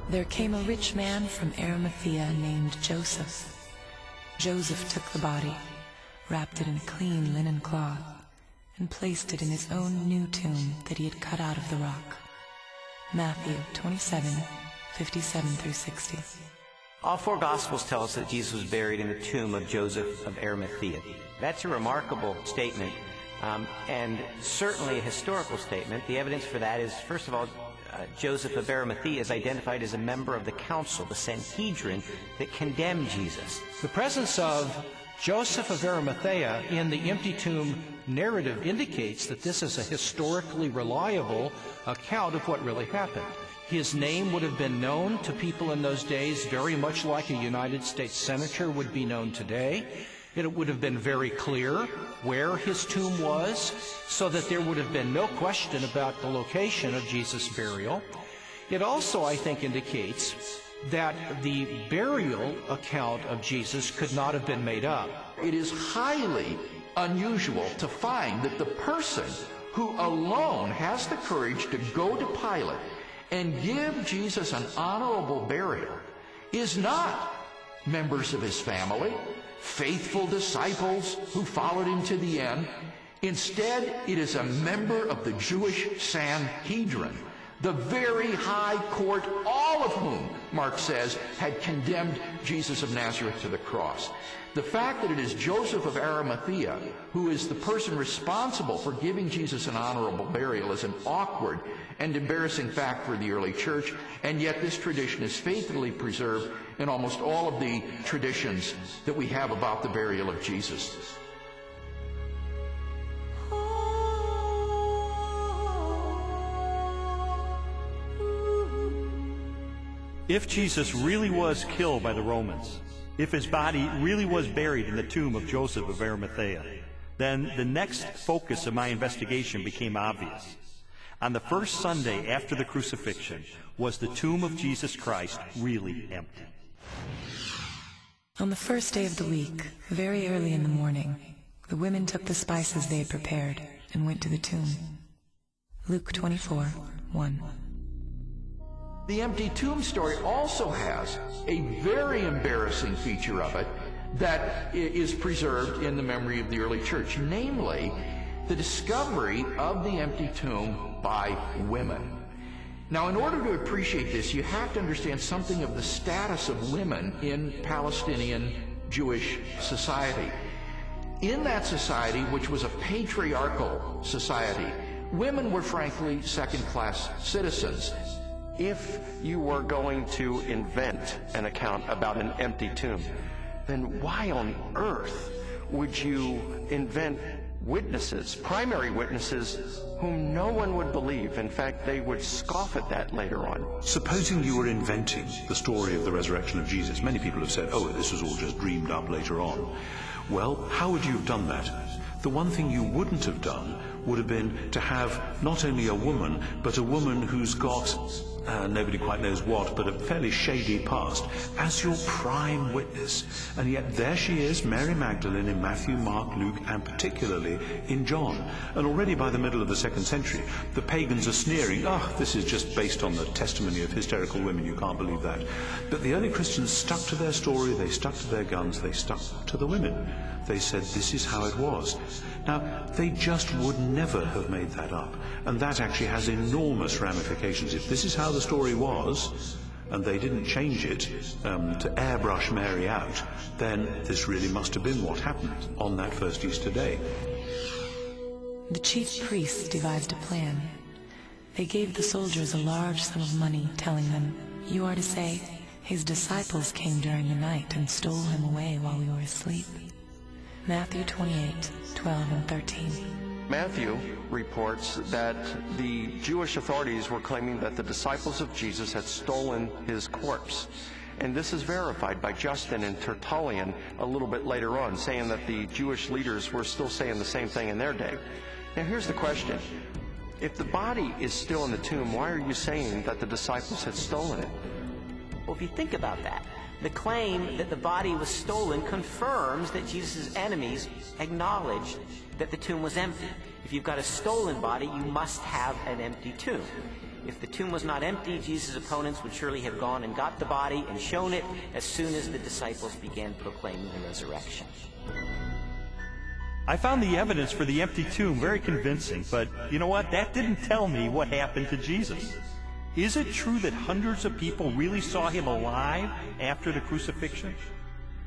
There came a rich man from Arimathea named Joseph. Joseph took the body, wrapped it in a clean linen cloth, and placed it in his own new tomb that he had cut out of the rock. Matthew 27:57-60. All four Gospels tell us that Jesus was buried in the tomb of Joseph of Arimathea. That's a remarkable statement, and certainly a historical statement. The evidence for that is, first of all, Joseph of Arimathea is identified as a member of the council, the Sanhedrin, that condemned Jesus. The presence of Joseph of Arimathea in the empty tomb narrative indicates that this is a historically reliable account of what really happened. His name would have been known to people in those days very much like a United States senator would be known today. It would have been very clear where his tomb was, so that there would have been no question about the location of Jesus' burial. It also, I think, indicates that the burial account of Jesus could not have been made up. It is highly unusual to find that the person who alone has the courage to go to Pilate and give Jesus an honorable burial is not members of his family, faithful disciples who followed him to the end. Instead, it is a member of the Jewish Sanhedrin, the very high court, all of whom, Mark says, had condemned Jesus of Nazareth to the cross. The fact that it is Joseph of Arimathea who is the person responsible for giving Jesus an honorable burial is an awkward and embarrassing fact for the early church, and yet this tradition is faithfully preserved in almost all of the traditions that we have about the burial of Jesus. If Jesus really was killed by the Romans, if his body really was buried in the tomb of Joseph of Arimathea, then the next focus of my investigation became obvious. On the first Sunday after the crucifixion, was the tomb of Jesus Christ really empty? On the first day of the week, very early in the morning, the women took the spices they had prepared and went to the tomb. Luke 24:1. The empty tomb story also has a very embarrassing feature of it that is preserved in the memory of the early church, namely the discovery of the empty tomb by women. Now, in order to appreciate this, you have to understand something of the status of women in Palestinian Jewish society. In that society, which was a patriarchal society, women were frankly second-class citizens. If you were going to invent an account about an empty tomb, then why on earth would you invent witnesses, primary witnesses, whom no one would believe? In fact, they would scoff at that later on. Supposing you were inventing the story of the resurrection of Jesus, many people have said, oh, this was all just dreamed up later on. Well, how would you have done that? The one thing you wouldn't have done would have been to have not only a woman, but a woman who's got, nobody quite knows what, but a fairly shady past, as your prime witness. And yet there she is, Mary Magdalene, in Matthew, Mark, Luke, and particularly in John. And already by the middle of the 2nd century, the pagans are sneering, this is just based on the testimony of hysterical women, you can't believe that. But the early Christians stuck to their story, they stuck to their guns, they stuck to the women. They said, this is how it was. Now, they just would never have made that up. And that actually has enormous ramifications. If this is how the story was, and they didn't change it to airbrush Mary out, then this really must have been what happened on that first Easter day. The chief priests devised a plan. They gave the soldiers a large sum of money, telling them, "You are to say, his disciples came during the night and stole him away while we were asleep." Matthew 28:12 and 13. Matthew reports that the Jewish authorities were claiming that the disciples of Jesus had stolen his corpse. And this is verified by Justin and Tertullian a little bit later on, saying that the Jewish leaders were still saying the same thing in their day. Now here's the question. If the body is still in the tomb, why are you saying that the disciples had stolen it? Well, if you think about that, the claim that the body was stolen confirms that Jesus' enemies acknowledged that the tomb was empty. If you've got a stolen body, you must have an empty tomb. If the tomb was not empty, Jesus' opponents would surely have gone and got the body and shown it as soon as the disciples began proclaiming the resurrection. I found the evidence for the empty tomb very convincing, but you know what? That didn't tell me what happened to Jesus. Is it true that hundreds of people really saw him alive after the crucifixion?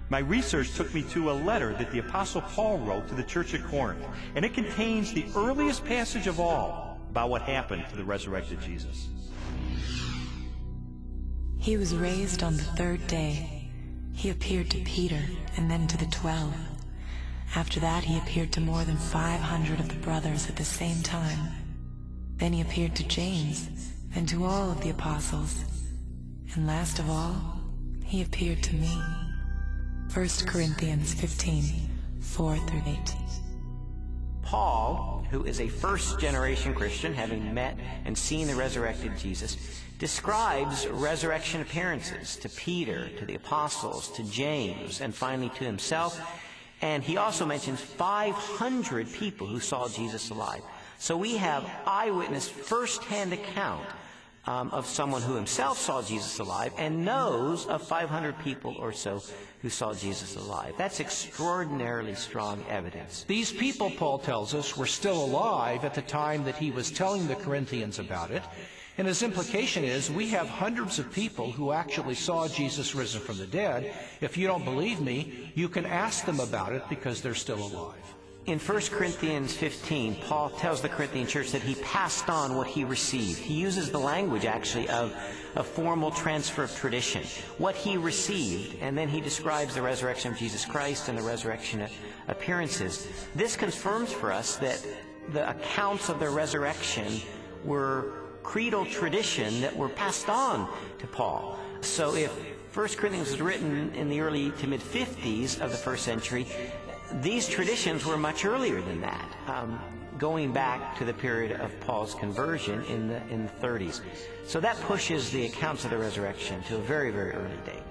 My research took me to a letter that the Apostle Paul wrote to the church at Corinth, and it contains the earliest passage of all about what happened to the resurrected Jesus. He was raised on the third day. He appeared to Peter and then to the 12. After that, he appeared to more than 500 of the brothers at the same time. Then he appeared to James and to all of the apostles. And last of all, he appeared to me. 1 Corinthians 15, 4-8. Paul, who is a first-generation Christian, having met and seen the resurrected Jesus, describes resurrection appearances to Peter, to the apostles, to James, and finally to himself. And he also mentions 500 people who saw Jesus alive. So we have eyewitness first-hand account of someone who himself saw Jesus alive and knows of 500 people or so who saw Jesus alive. That's extraordinarily strong evidence. These people, Paul tells us, were still alive at the time that he was telling the Corinthians about it. And his implication is we have hundreds of people who actually saw Jesus risen from the dead. If you don't believe me, you can ask them about it because they're still alive. In 1 Corinthians 15, Paul tells the Corinthian church that he passed on what he received. He uses the language, actually, of a formal transfer of tradition. What he received, and then he describes the resurrection of Jesus Christ and the resurrection appearances. This confirms for us that the accounts of the resurrection were creedal tradition that were passed on to Paul. So if 1 Corinthians was written in the early to mid-50s of the first century, these traditions were much earlier than that, going back to the period of Paul's conversion in the 30s. So that pushes the accounts of the resurrection to a very, very early date.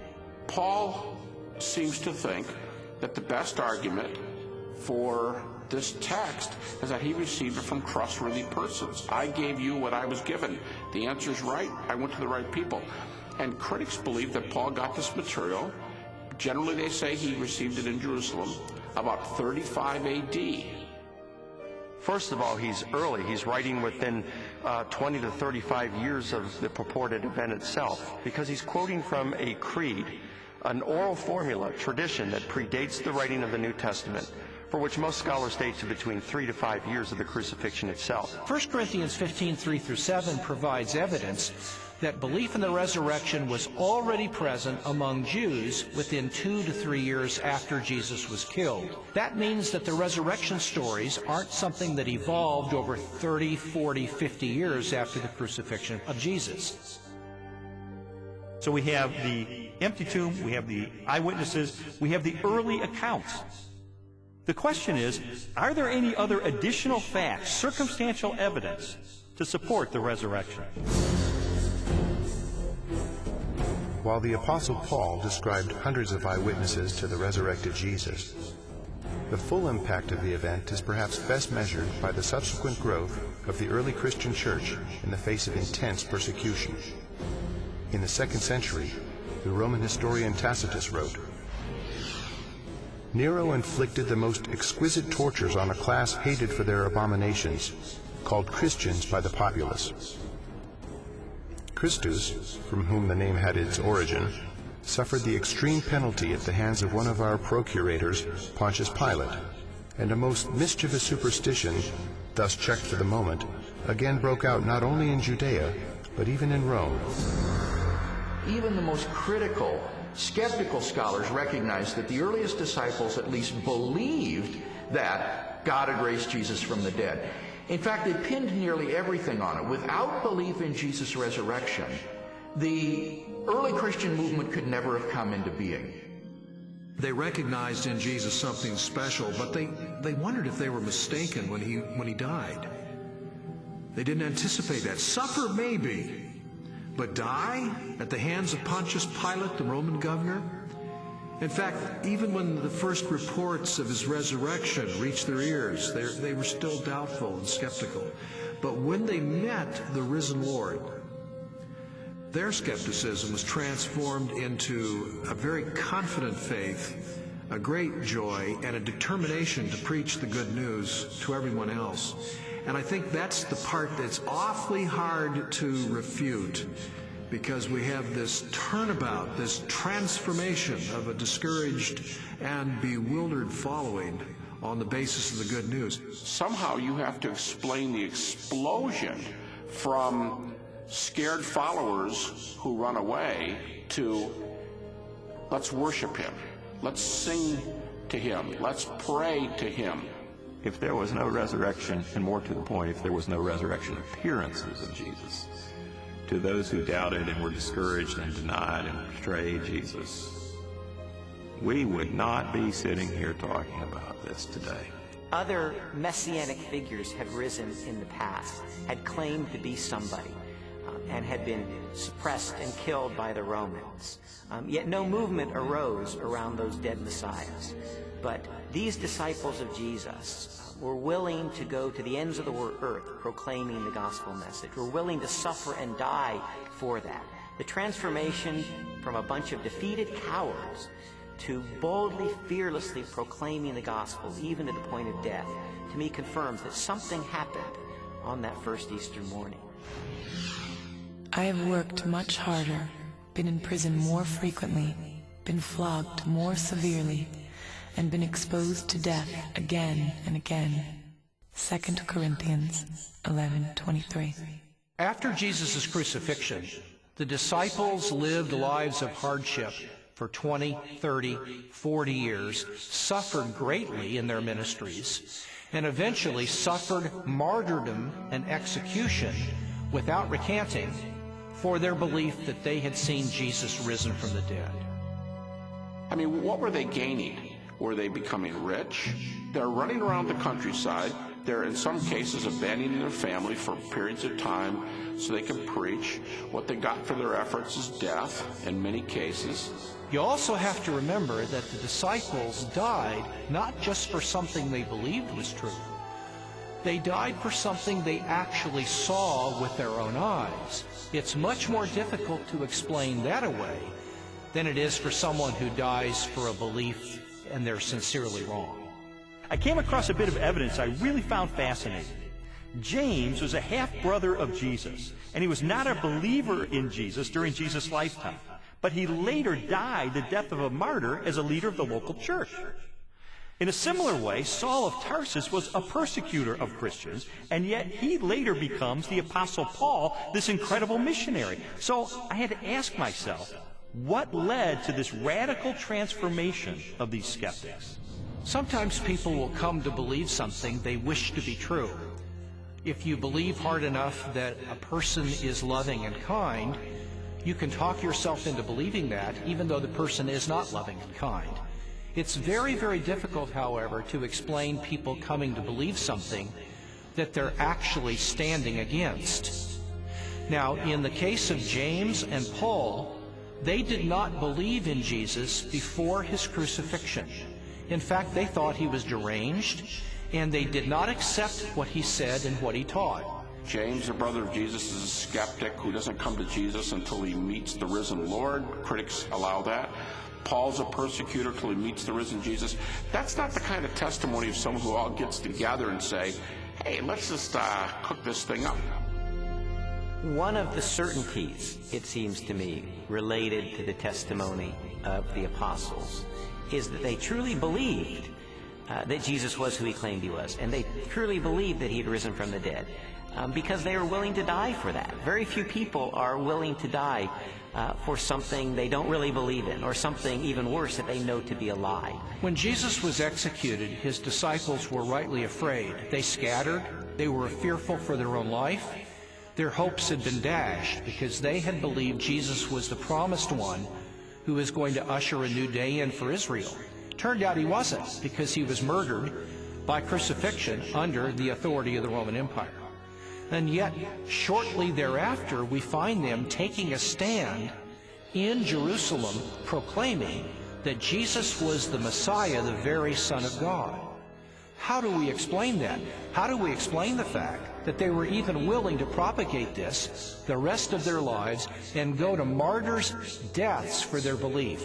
Paul seems to think that the best argument for this text is that he received it from trustworthy persons. I gave you what I was given. The answer is right. I went to the right people. And critics believe that Paul got this material. Generally, they say he received it in Jerusalem about 35 A.D. First of all, he's early. He's writing within 20 to 35 years of the purported event itself, because he's quoting from a creed, an oral formula, tradition that predates the writing of the New Testament, for which most scholars date to between 3 to 5 years of the crucifixion itself. 1 Corinthians 15, 3-7 provides evidence that belief in the resurrection was already present among Jews within 2 to 3 years after Jesus was killed. That means that the resurrection stories aren't something that evolved over 30, 40, 50 years after the crucifixion of Jesus. So we have the empty tomb, we have the eyewitnesses, we have the early accounts. The question is, are there any other additional facts, circumstantial evidence, to support the resurrection? While the Apostle Paul described hundreds of eyewitnesses to the resurrected Jesus, the full impact of the event is perhaps best measured by the subsequent growth of the early Christian church in the face of intense persecution. In the 2nd century, the Roman historian Tacitus wrote, "Nero inflicted the most exquisite tortures on a class hated for their abominations, called Christians by the populace. Christus, from whom the name had its origin, suffered the extreme penalty at the hands of one of our procurators, Pontius Pilate, and a most mischievous superstition, thus checked for the moment, again broke out not only in Judea, but even in Rome." Even the most critical, skeptical scholars recognize that the earliest disciples at least believed that God had raised Jesus from the dead. In fact, they pinned nearly everything on it. Without belief in Jesus' resurrection, the early Christian movement could never have come into being. They recognized in Jesus something special, but they wondered if they were mistaken when he died. They didn't anticipate that. Suffer maybe, but die at the hands of Pontius Pilate, the Roman governor? In fact, even when the first reports of his resurrection reached their ears, they were still doubtful and skeptical. But when they met the risen Lord, their skepticism was transformed into a very confident faith a great joy and a determination to preach the good news to everyone else. And I think that's the part that's awfully hard to refute, because we have this turnabout, this transformation of a discouraged and bewildered following on the basis of the good news. Somehow you have to explain the explosion from scared followers who run away to let's worship him, let's sing to him, let's pray to him. If there was no resurrection, and more to the point, if there was no resurrection appearances of Jesus, to those who doubted and were discouraged and denied and betrayed Jesus, we would not be sitting here talking about this today. Other messianic figures had risen in the past, had claimed to be somebody, and had been suppressed and killed by the Romans. Yet no movement arose around those dead messiahs. But these disciples of Jesus were willing to go to the ends of the earth proclaiming the gospel message, were willing to suffer and die for that. The transformation from a bunch of defeated cowards to boldly, fearlessly proclaiming the gospel, even to the point of death, to me confirms that something happened on that first Easter morning. I have worked much harder, been in prison more frequently, been flogged more severely, and been exposed to death again and again. 2 Corinthians 11:23. After Jesus' crucifixion, the disciples lived lives of hardship for 20, 30, 40 years, suffered greatly in their ministries, and eventually suffered martyrdom and execution without recanting for their belief that they had seen Jesus risen from the dead. I mean, what were they gaining? Were they becoming rich? They're running around the countryside. They're, in some cases, abandoning their family for periods of time so they can preach. What they got for their efforts is death, in many cases. You also have to remember that the disciples died not just for something they believed was true. They died for something they actually saw with their own eyes. It's much more difficult to explain that away than it is for someone who dies for a belief and they're sincerely wrong. I came across a bit of evidence I really found fascinating. James was a half-brother of Jesus, and he was not a believer in Jesus during Jesus' lifetime, but he later died the death of a martyr as a leader of the local church. In a similar way, Saul of Tarsus was a persecutor of Christians, and yet he later becomes the Apostle Paul, this incredible missionary. So I had to ask myself, what led to this radical transformation of these skeptics? Sometimes people will come to believe something they wish to be true. If you believe hard enough that a person is loving and kind, you can talk yourself into believing that, even though the person is not loving and kind. It's very, very difficult, however, to explain people coming to believe something that they're actually standing against. Now, in the case of James and Paul, they did not believe in Jesus before his crucifixion. In fact, they thought he was deranged, and they did not accept what he said and what he taught. James, the brother of Jesus, is a skeptic who doesn't come to Jesus until he meets the risen Lord. Critics allow that. Paul's a persecutor till he meets the risen Jesus. That's not the kind of testimony of someone who all gets together and say, hey, let's just cook this thing up. One of the certainties, it seems to me, related to the testimony of the apostles is that they truly believed that Jesus was who he claimed he was, and they truly believed that he had risen from the dead, because they were willing to die for that. Very few people are willing to die for something they don't really believe in, or something even worse that they know to be a lie. When Jesus was executed, his disciples were rightly afraid. They scattered. They were fearful for their own life. Their hopes had been dashed because they had believed Jesus was the promised one who was going to usher a new day in for Israel. Turned out he wasn't, because he was murdered by crucifixion under the authority of the Roman Empire. And yet, shortly thereafter, we find them taking a stand in Jerusalem, proclaiming that Jesus was the Messiah, the very Son of God. How do we explain that? How do we explain the fact that they were even willing to propagate this the rest of their lives and go to martyrs' deaths for their belief.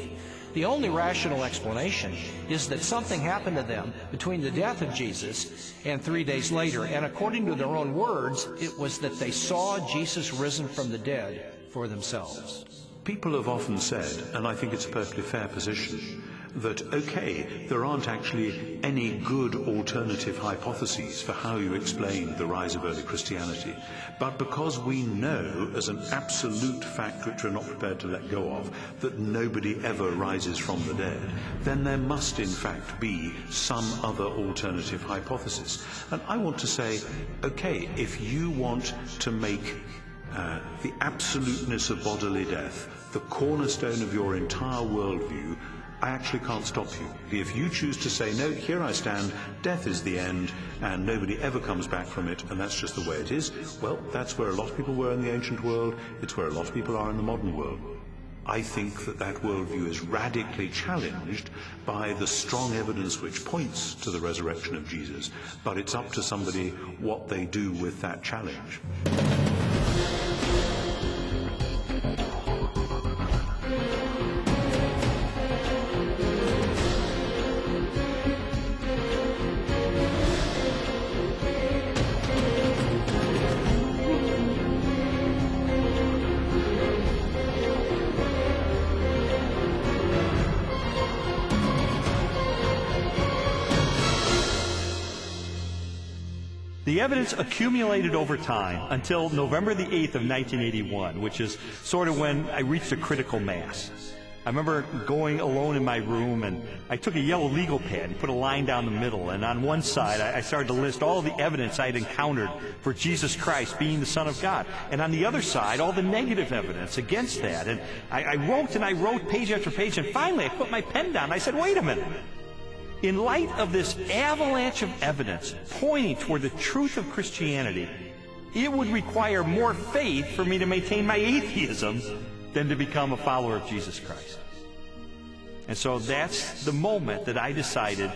The only rational explanation is that something happened to them between the death of Jesus and 3 days later, and according to their own words, it was that they saw Jesus risen from the dead for themselves. People have often said, and I think it's a perfectly fair position, that, okay, there aren't actually any good alternative hypotheses for how you explain the rise of early Christianity, but because we know as an absolute fact which we're not prepared to let go of, that nobody ever rises from the dead, then there must in fact be some other alternative hypothesis. And I want to say, okay, if you want to make the absoluteness of bodily death the cornerstone of your entire worldview, I actually can't stop you. If you choose to say, no, here I stand, death is the end, and nobody ever comes back from it, and that's just the way it is, well, that's where a lot of people were in the ancient world, it's where a lot of people are in the modern world. I think that that worldview is radically challenged by the strong evidence which points to the resurrection of Jesus, but it's up to somebody what they do with that challenge. The evidence accumulated over time until November the 8th of 1981, which is sort of when I reached a critical mass. I remember going alone in my room, and I took a yellow legal pad and put a line down the middle, and on one side I started to list all of the evidence I had encountered for Jesus Christ being the Son of God, and on the other side all the negative evidence against that. And I wrote page after page, and finally I put my pen down and I said, wait a minute. In light of this avalanche of evidence pointing toward the truth of Christianity, it would require more faith for me to maintain my atheism than to become a follower of Jesus Christ. And so that's the moment that I decided,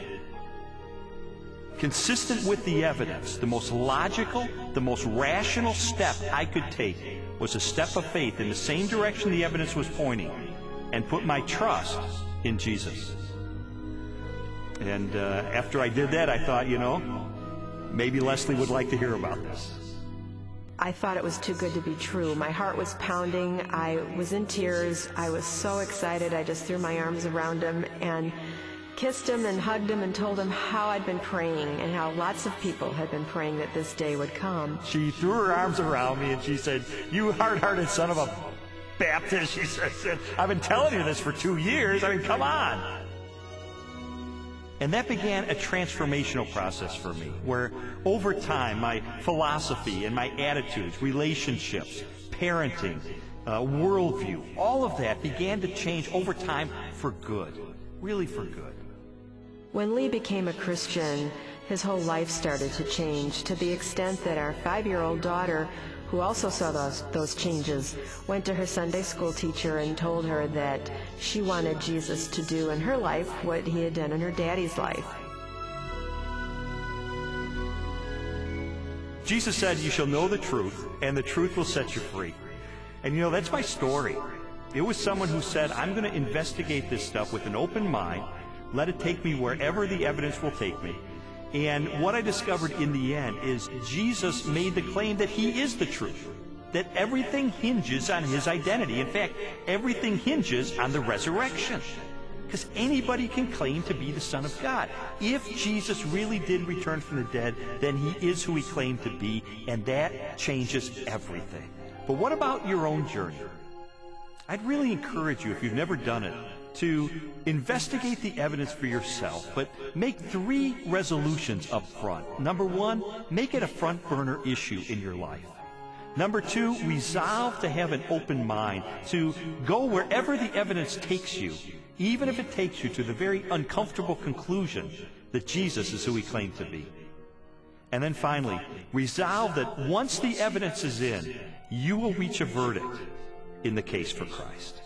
consistent with the evidence, the most logical, the most rational step I could take was a step of faith in the same direction the evidence was pointing, and put my trust in Jesus. And after I did that, I thought, maybe Leslie would like to hear about this. I thought it was too good to be true. My heart was pounding. I was in tears. I was so excited. I just threw my arms around him and kissed him and hugged him and told him how I'd been praying and how lots of people had been praying that this day would come. She threw her arms around me and she said, "You hard-hearted son of a Baptist," she said, "I've been telling you this for 2 years. I mean, come on." And that began a transformational process for me, where over time my philosophy and my attitudes, relationships, parenting, worldview, all of that began to change over time for good, really for good. When Lee became a Christian, his whole life started to change, to the extent that our 5-year-old daughter, who also saw those changes, went to her Sunday school teacher and told her that she wanted Jesus to do in her life what he had done in her daddy's life. Jesus said, "You shall know the truth, and the truth will set you free." And that's my story. It was someone who said, I'm going to investigate this stuff with an open mind, let it take me wherever the evidence will take me. And what I discovered in the end is Jesus made the claim that he is the truth, that everything hinges on his identity. In fact, everything hinges on the resurrection, because anybody can claim to be the Son of God. If Jesus really did return from the dead, then he is who he claimed to be, and that changes everything. But what about your own journey? I'd really encourage you, if you've never done it, to investigate the evidence for yourself, but make 3 resolutions up front. Number 1, make it a front burner issue in your life. Number 2, resolve to have an open mind, to go wherever the evidence takes you, even if it takes you to the very uncomfortable conclusion that Jesus is who he claimed to be. And then finally, resolve that once the evidence is in, you will reach a verdict in the case for Christ.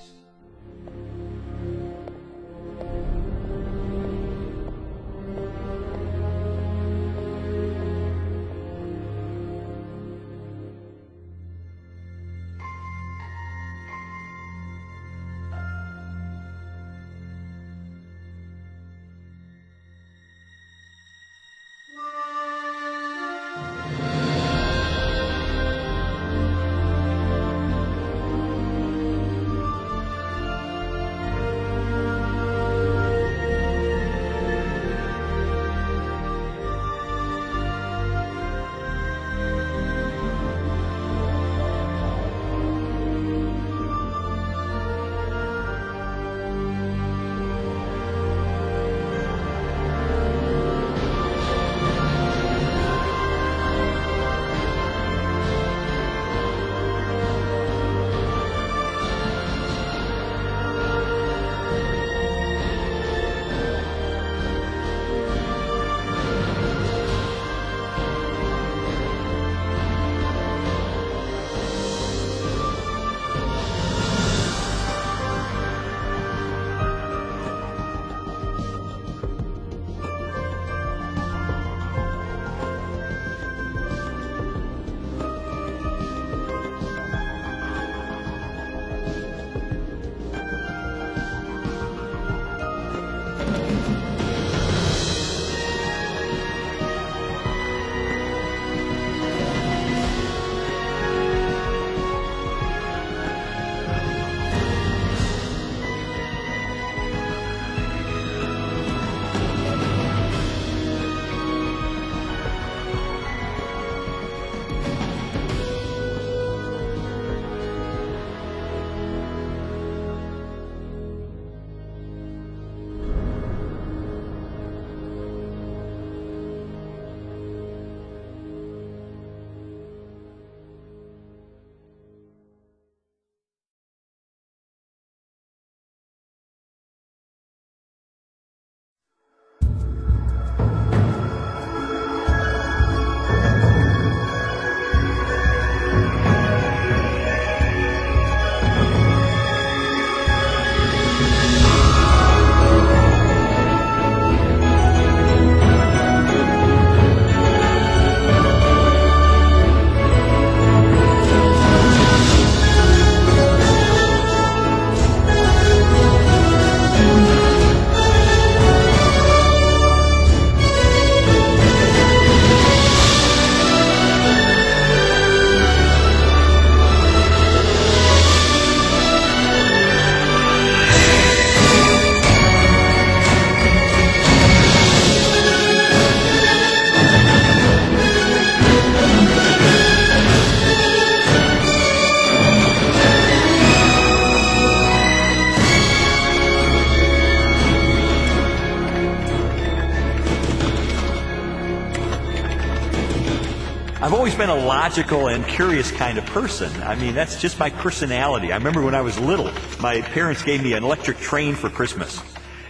I've always been a logical and curious kind of person. I mean, that's just my personality. I remember when I was little, my parents gave me an electric train for Christmas.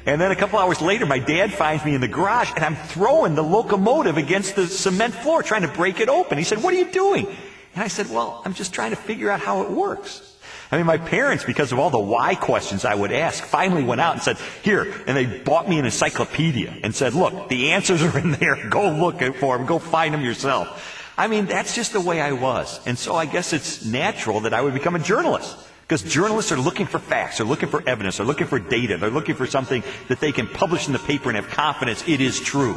And then a couple hours later, my dad finds me in the garage, and I'm throwing the locomotive against the cement floor, trying to break it open. He said, "What are you doing?" And I said, "Well, I'm just trying to figure out how it works." I mean, my parents, because of all the why questions I would ask, finally went out and said, "Here," and they bought me an encyclopedia and said, "Look, the answers are in there. Go look for them. Go find them yourself." I mean, that's just the way I was. And so I guess it's natural that I would become a journalist. Because journalists are looking for facts, they're looking for evidence, they're looking for data, they're looking for something that they can publish in the paper and have confidence it is true.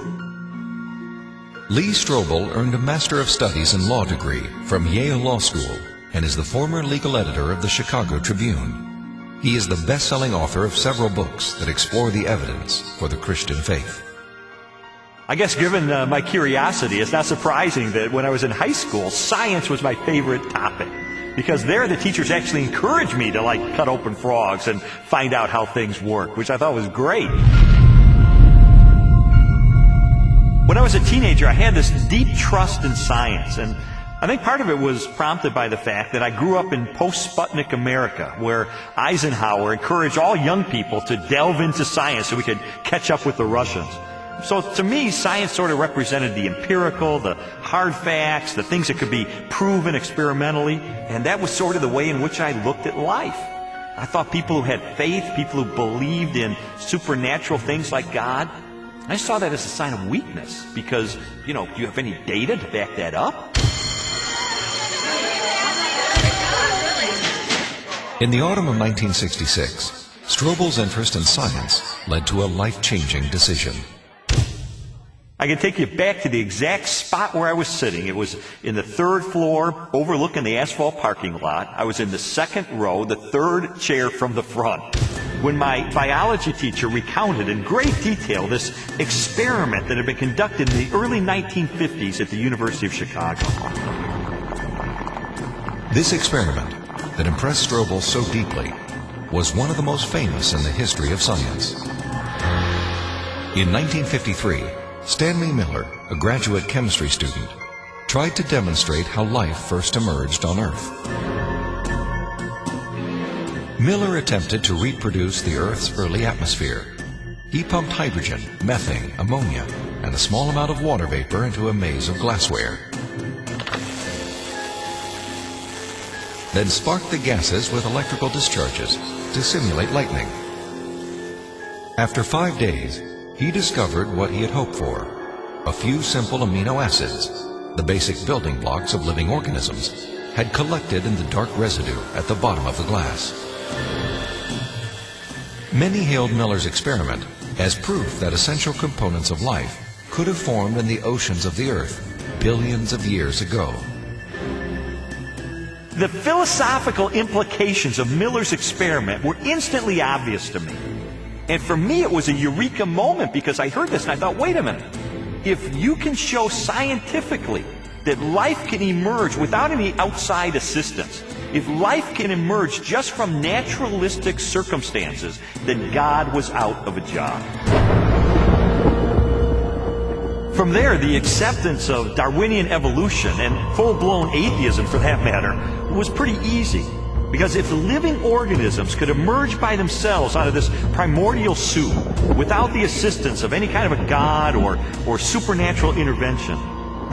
Lee Strobel earned a Master of Studies in Law degree from Yale Law School and is the former legal editor of the Chicago Tribune. He is the best-selling author of several books that explore the evidence for the Christian faith. I guess given my curiosity, it's not surprising that when I was in high school, science was my favorite topic. Because there, the teachers actually encouraged me to, like, cut open frogs and find out how things work, which I thought was great. When I was a teenager, I had this deep trust in science, and I think part of it was prompted by the fact that I grew up in post-Sputnik America, where Eisenhower encouraged all young people to delve into science so we could catch up with the Russians. So to me, science sort of represented the empirical, the hard facts, the things that could be proven experimentally, and that was sort of the way in which I looked at life. I thought people who had faith, people who believed in supernatural things like God, I saw that as a sign of weakness because, do you have any data to back that up? In the autumn of 1966, Strobel's interest in science led to a life-changing decision. I can take you back to the exact spot where I was sitting. It was in the third floor, overlooking the asphalt parking lot. I was in the second row, the third chair from the front, when my biology teacher recounted in great detail this experiment that had been conducted in the early 1950s at the University of Chicago. This experiment that impressed Strobel so deeply was one of the most famous in the history of science. In 1953, Stanley Miller, a graduate chemistry student, tried to demonstrate how life first emerged on Earth. Miller attempted to reproduce the Earth's early atmosphere. He pumped hydrogen, methane, ammonia, and a small amount of water vapor into a maze of glassware. Then sparked the gases with electrical discharges to simulate lightning. After 5 days, he discovered what he had hoped for: a few simple amino acids, the basic building blocks of living organisms, had collected in the dark residue at the bottom of the glass. Many hailed Miller's experiment as proof that essential components of life could have formed in the oceans of the Earth billions of years ago. The philosophical implications of Miller's experiment were instantly obvious to me. And for me, it was a eureka moment because I heard this and I thought, wait a minute. If you can show scientifically that life can emerge without any outside assistance, if life can emerge just from naturalistic circumstances, then God was out of a job. From there, the acceptance of Darwinian evolution, and full-blown atheism for that matter, was pretty easy. Because if living organisms could emerge by themselves out of this primordial soup without the assistance of any kind of a god or supernatural intervention,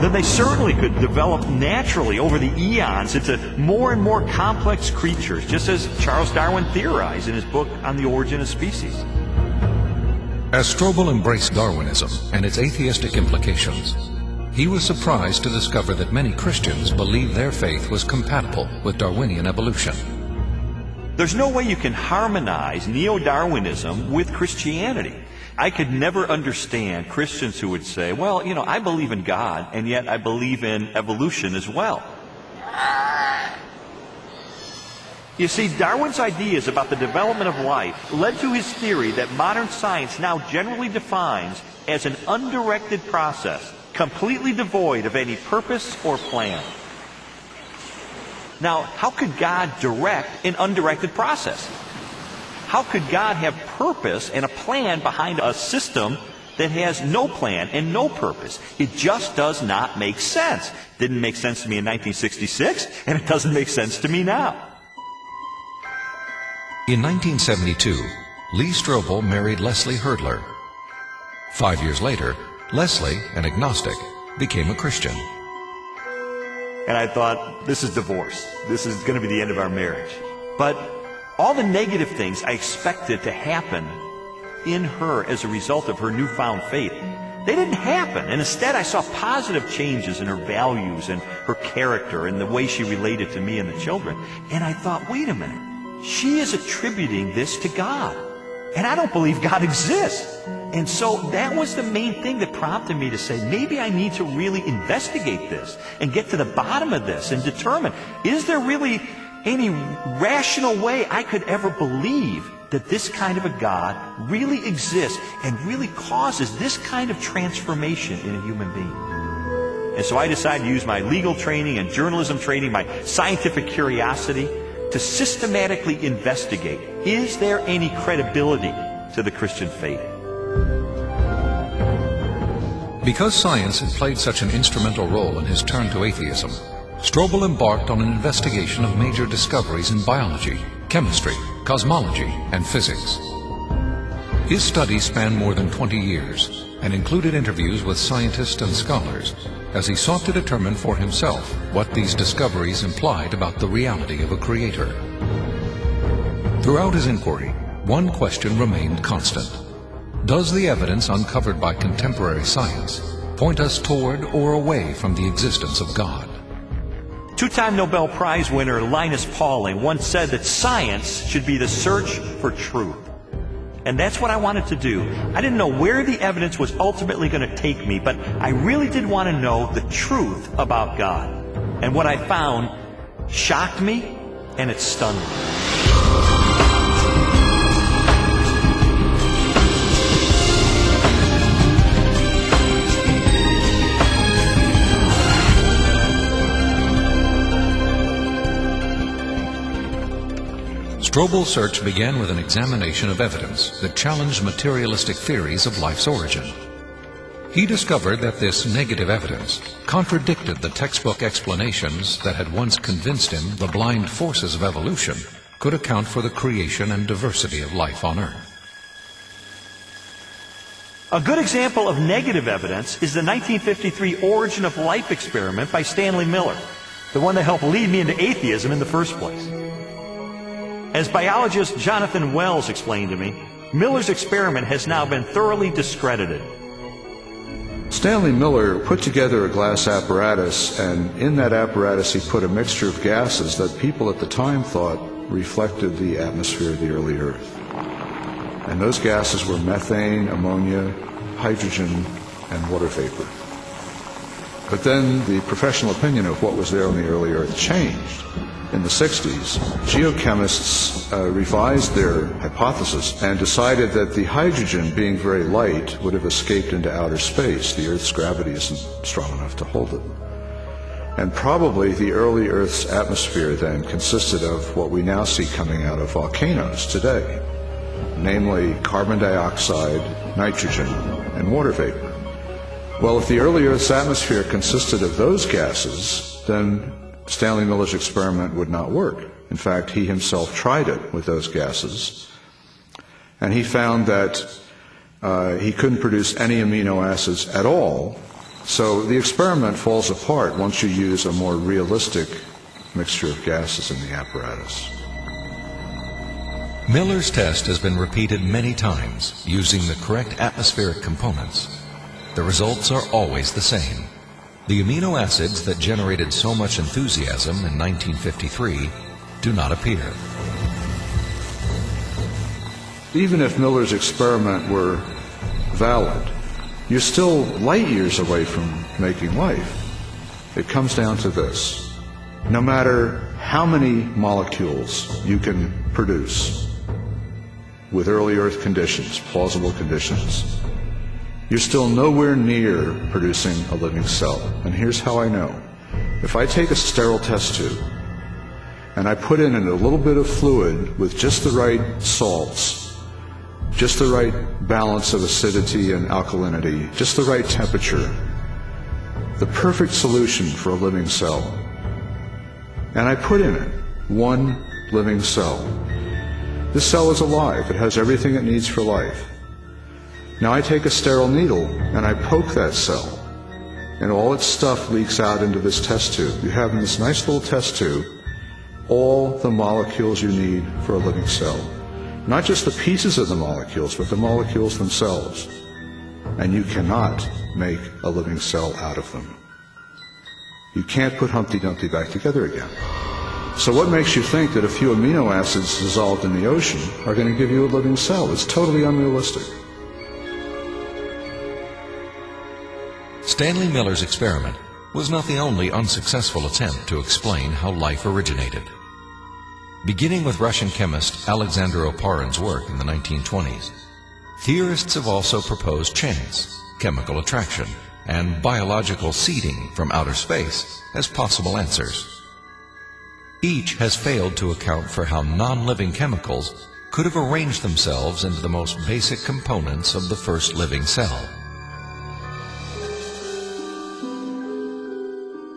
then they certainly could develop naturally over the eons into more and more complex creatures, just as Charles Darwin theorized in his book On the Origin of Species. As Strobel embraced Darwinism and its atheistic implications, he was surprised to discover that many Christians believed their faith was compatible with Darwinian evolution. There's no way you can harmonize neo-Darwinism with Christianity. I could never understand Christians who would say, well, I believe in God, and yet I believe in evolution as well. You see, Darwin's ideas about the development of life led to his theory that modern science now generally defines as an undirected process, completely devoid of any purpose or plan. Now, how could God direct an undirected process? How could God have purpose and a plan behind a system that has no plan and no purpose. It just does not make sense. Didn't make sense to me in 1966, and it doesn't make sense to me now. In 1972, Lee Strobel married Leslie Hurdler. 5 years later, Leslie, an agnostic, became a Christian. And I thought, this is divorce. This is going to be the end of our marriage. But all the negative things I expected to happen in her as a result of her newfound faith, they didn't happen. And instead, I saw positive changes in her values and her character and the way she related to me and the children. And I thought, wait a minute. She is attributing this to God. And I don't believe God exists. And so that was the main thing that prompted me to say, maybe I need to really investigate this and get to the bottom of this and determine, is there really any rational way I could ever believe that this kind of a God really exists and really causes this kind of transformation in a human being? And so I decided to use my legal training and journalism training, my scientific curiosity, to systematically investigate, is there any credibility to the Christian faith? Because science had played such an instrumental role in his turn to atheism, Strobel embarked on an investigation of major discoveries in biology, chemistry, cosmology, and physics. His studies spanned more than 20 years and included interviews with scientists and scholars as he sought to determine for himself what these discoveries implied about the reality of a creator. Throughout his inquiry, one question remained constant. Does the evidence uncovered by contemporary science point us toward or away from the existence of God? Two-time Nobel Prize winner Linus Pauling once said that science should be the search for truth. And that's what I wanted to do. I didn't know where the evidence was ultimately going to take me, but I really did want to know the truth about God. And what I found shocked me, and it stunned me. Strobel's search began with an examination of evidence that challenged materialistic theories of life's origin. He discovered that this negative evidence contradicted the textbook explanations that had once convinced him the blind forces of evolution could account for the creation and diversity of life on Earth. A good example of negative evidence is the 1953 Origin of Life experiment by Stanley Miller, the one that helped lead me into atheism in the first place. As biologist Jonathan Wells explained to me, Miller's experiment has now been thoroughly discredited. Stanley Miller put together a glass apparatus, and in that apparatus he put a mixture of gases that people at the time thought reflected the atmosphere of the early Earth. And those gases were methane, ammonia, hydrogen, and water vapor. But then the professional opinion of what was there on the early Earth changed. In the 60s, geochemists revised their hypothesis and decided that the hydrogen, being very light, would have escaped into outer space. The Earth's gravity isn't strong enough to hold it. And probably the early Earth's atmosphere then consisted of what we now see coming out of volcanoes today, namely carbon dioxide, nitrogen, and water vapor. Well, if the early Earth's atmosphere consisted of those gases, then Stanley Miller's experiment would not work. In fact, he himself tried it with those gases, and he found that he couldn't produce any amino acids at all. So the experiment falls apart once you use a more realistic mixture of gases in the apparatus. Miller's test has been repeated many times using the correct atmospheric components. The results are always the same. The amino acids that generated so much enthusiasm in 1953 do not appear. Even if Miller's experiment were valid, you're still light years away from making life. It comes down to this. No matter how many molecules you can produce with early Earth conditions, plausible conditions, you're still nowhere near producing a living cell. And here's how I know. If I take a sterile test tube and I put in a little bit of fluid with just the right salts just the right balance of acidity and alkalinity, just the right temperature, the perfect solution for a living cell. And I put in it one living cell. This cell is alive. It has everything it needs for life. Now I take a sterile needle and I poke that cell, and all its stuff leaks out into this test tube. You have in this nice little test tube all the molecules you need for a living cell. Not just the pieces of the molecules, but the molecules themselves. And you cannot make a living cell out of them. You can't put Humpty Dumpty back together again. So what makes you think that a few amino acids dissolved in the ocean are going to give you a living cell? It's totally unrealistic. Stanley Miller's experiment was not the only unsuccessful attempt to explain how life originated. Beginning with Russian chemist Alexander Oparin's work in the 1920s, theorists have also proposed chance, chemical attraction, and biological seeding from outer space as possible answers. Each has failed to account for how non-living chemicals could have arranged themselves into the most basic components of the first living cell.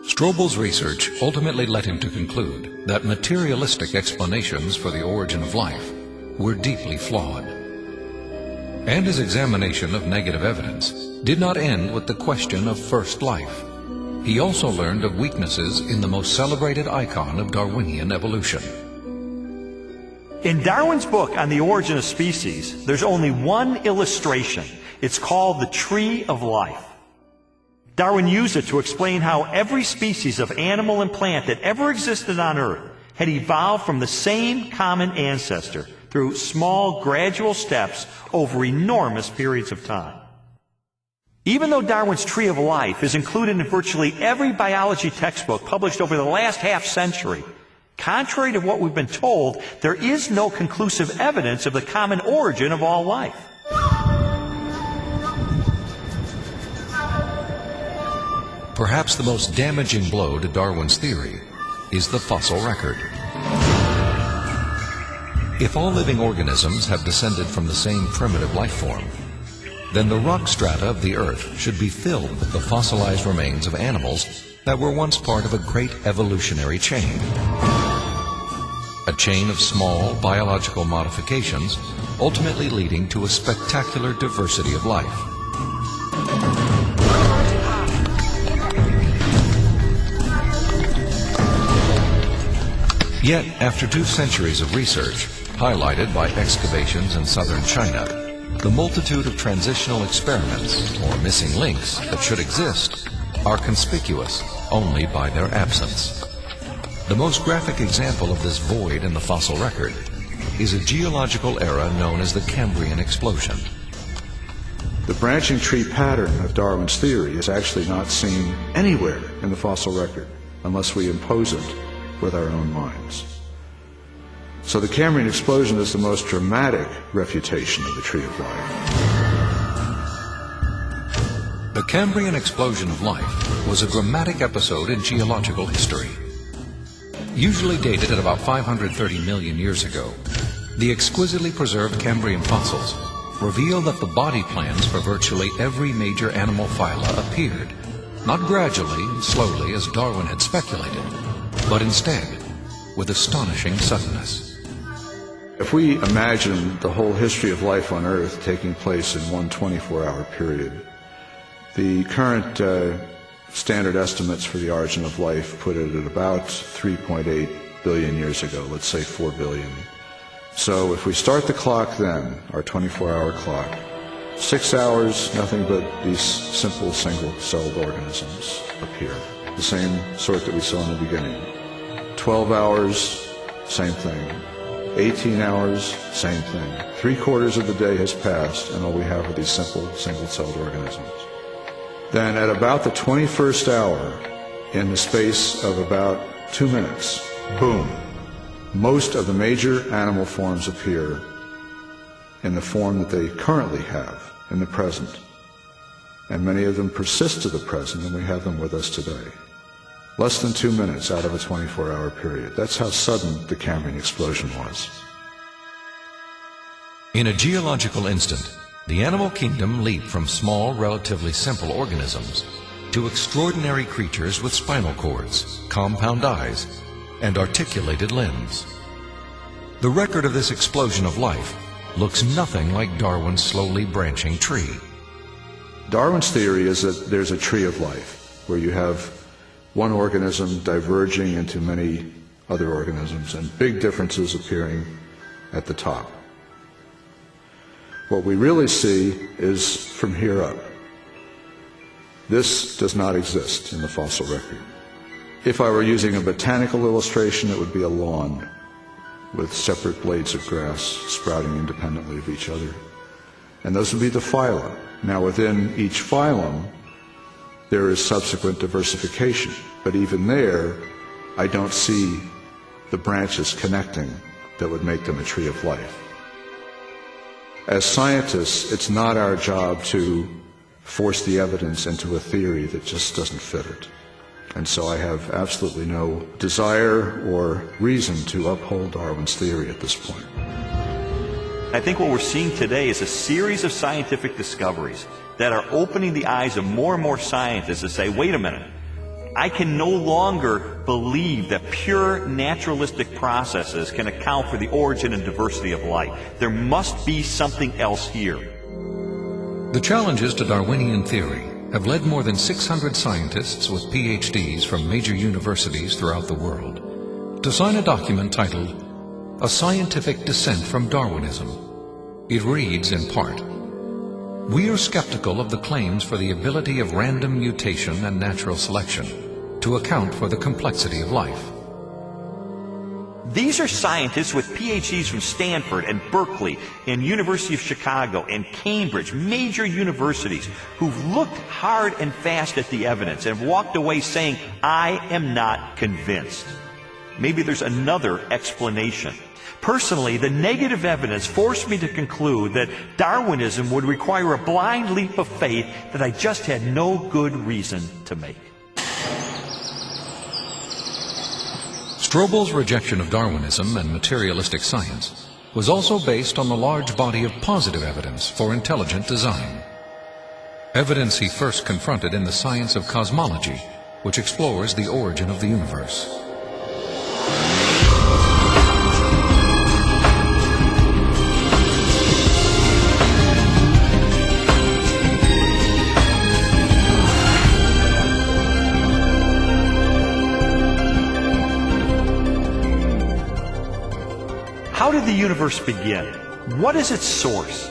Strobel's research ultimately led him to conclude that materialistic explanations for the origin of life were deeply flawed. And his examination of negative evidence did not end with the question of first life. He also learned of weaknesses in the most celebrated icon of Darwinian evolution. In Darwin's book on the origin of species, there's only one illustration. It's called the Tree of Life. Darwin used it to explain how every species of animal and plant that ever existed on Earth had evolved from the same common ancestor through small, gradual steps over enormous periods of time. Even though Darwin's Tree of Life is included in virtually every biology textbook published over the last half-century, contrary to what we've been told, there is no conclusive evidence of the common origin of all life. Perhaps the most damaging blow to Darwin's theory is the fossil record. If all living organisms have descended from the same primitive life form, then the rock strata of the Earth should be filled with the fossilized remains of animals that were once part of a great evolutionary chain. A chain of small biological modifications, ultimately leading to a spectacular diversity of life. Yet, after 2 centuries of research, highlighted by excavations in southern China, the multitude of transitional experiments, or missing links, that should exist, are conspicuous only by their absence. The most graphic example of this void in the fossil record is a geological era known as the Cambrian explosion. The branching tree pattern of Darwin's theory is actually not seen anywhere in the fossil record unless we impose it with our own minds. So the Cambrian explosion is the most dramatic refutation of the Tree of Life. The Cambrian explosion of life was a dramatic episode in geological history. Usually dated at about 530 million years ago, the exquisitely preserved Cambrian fossils reveal that the body plans for virtually every major animal phyla appeared, not gradually and slowly as Darwin had speculated, but instead with astonishing suddenness. If we imagine the whole history of life on Earth taking place in one 24-hour period, the current standard estimates for the origin of life put it at about 3.8 billion years ago, let's say 4 billion. So if we start the clock then, our 24-hour clock, 6 hours, nothing but these simple single-celled organisms appear, the same sort that we saw in the beginning. 12 hours, same thing. 18 hours, same thing. 3/4 of the day has passed, and all we have are these simple single-celled organisms. Then at about the 21st hour, in the space of about 2 minutes, boom, most of the major animal forms appear in the form that they currently have in the present. And many of them persist to the present, and we have them with us today. Less than 2 minutes out of a 24-hour period. That's how sudden the Cambrian explosion was. In a geological instant, the animal kingdom leaped from small, relatively simple organisms to extraordinary creatures with spinal cords, compound eyes, and articulated limbs. The record of this explosion of life looks nothing like Darwin's slowly branching tree. Darwin's theory is that there's a tree of life, where you have one organism diverging into many other organisms and big differences appearing at the top. What we really see is from here up. This does not exist in the fossil record. If I were using a botanical illustration, it would be a lawn with separate blades of grass sprouting independently of each other. And those would be the phyla. Now, within each phylum, there is subsequent diversification. But even there, I don't see the branches connecting that would make them a tree of life. As scientists, it's not our job to force the evidence into a theory that just doesn't fit it. And so I have absolutely no desire or reason to uphold Darwin's theory at this point. I think what we're seeing today is a series of scientific discoveries that are opening the eyes of more and more scientists to say, wait a minute, I can no longer believe that pure naturalistic processes can account for the origin and diversity of life. There must be something else here. The challenges to Darwinian theory have led more than 600 scientists with PhDs from major universities throughout the world to sign a document titled A Scientific Descent from Darwinism. It reads in part, "We are skeptical of the claims for the ability of random mutation and natural selection to account for the complexity of life." These are scientists with PhDs from Stanford and Berkeley and University of Chicago and Cambridge, major universities, who've looked hard and fast at the evidence and walked away saying, I am not convinced. Maybe there's another explanation. Personally, the negative evidence forced me to conclude that Darwinism would require a blind leap of faith that I just had no good reason to make. Strobel's rejection of Darwinism and materialistic science was also based on the large body of positive evidence for intelligent design. Evidence he first confronted in the science of cosmology, which explores the origin of the universe. How did the universe begin? What is its source?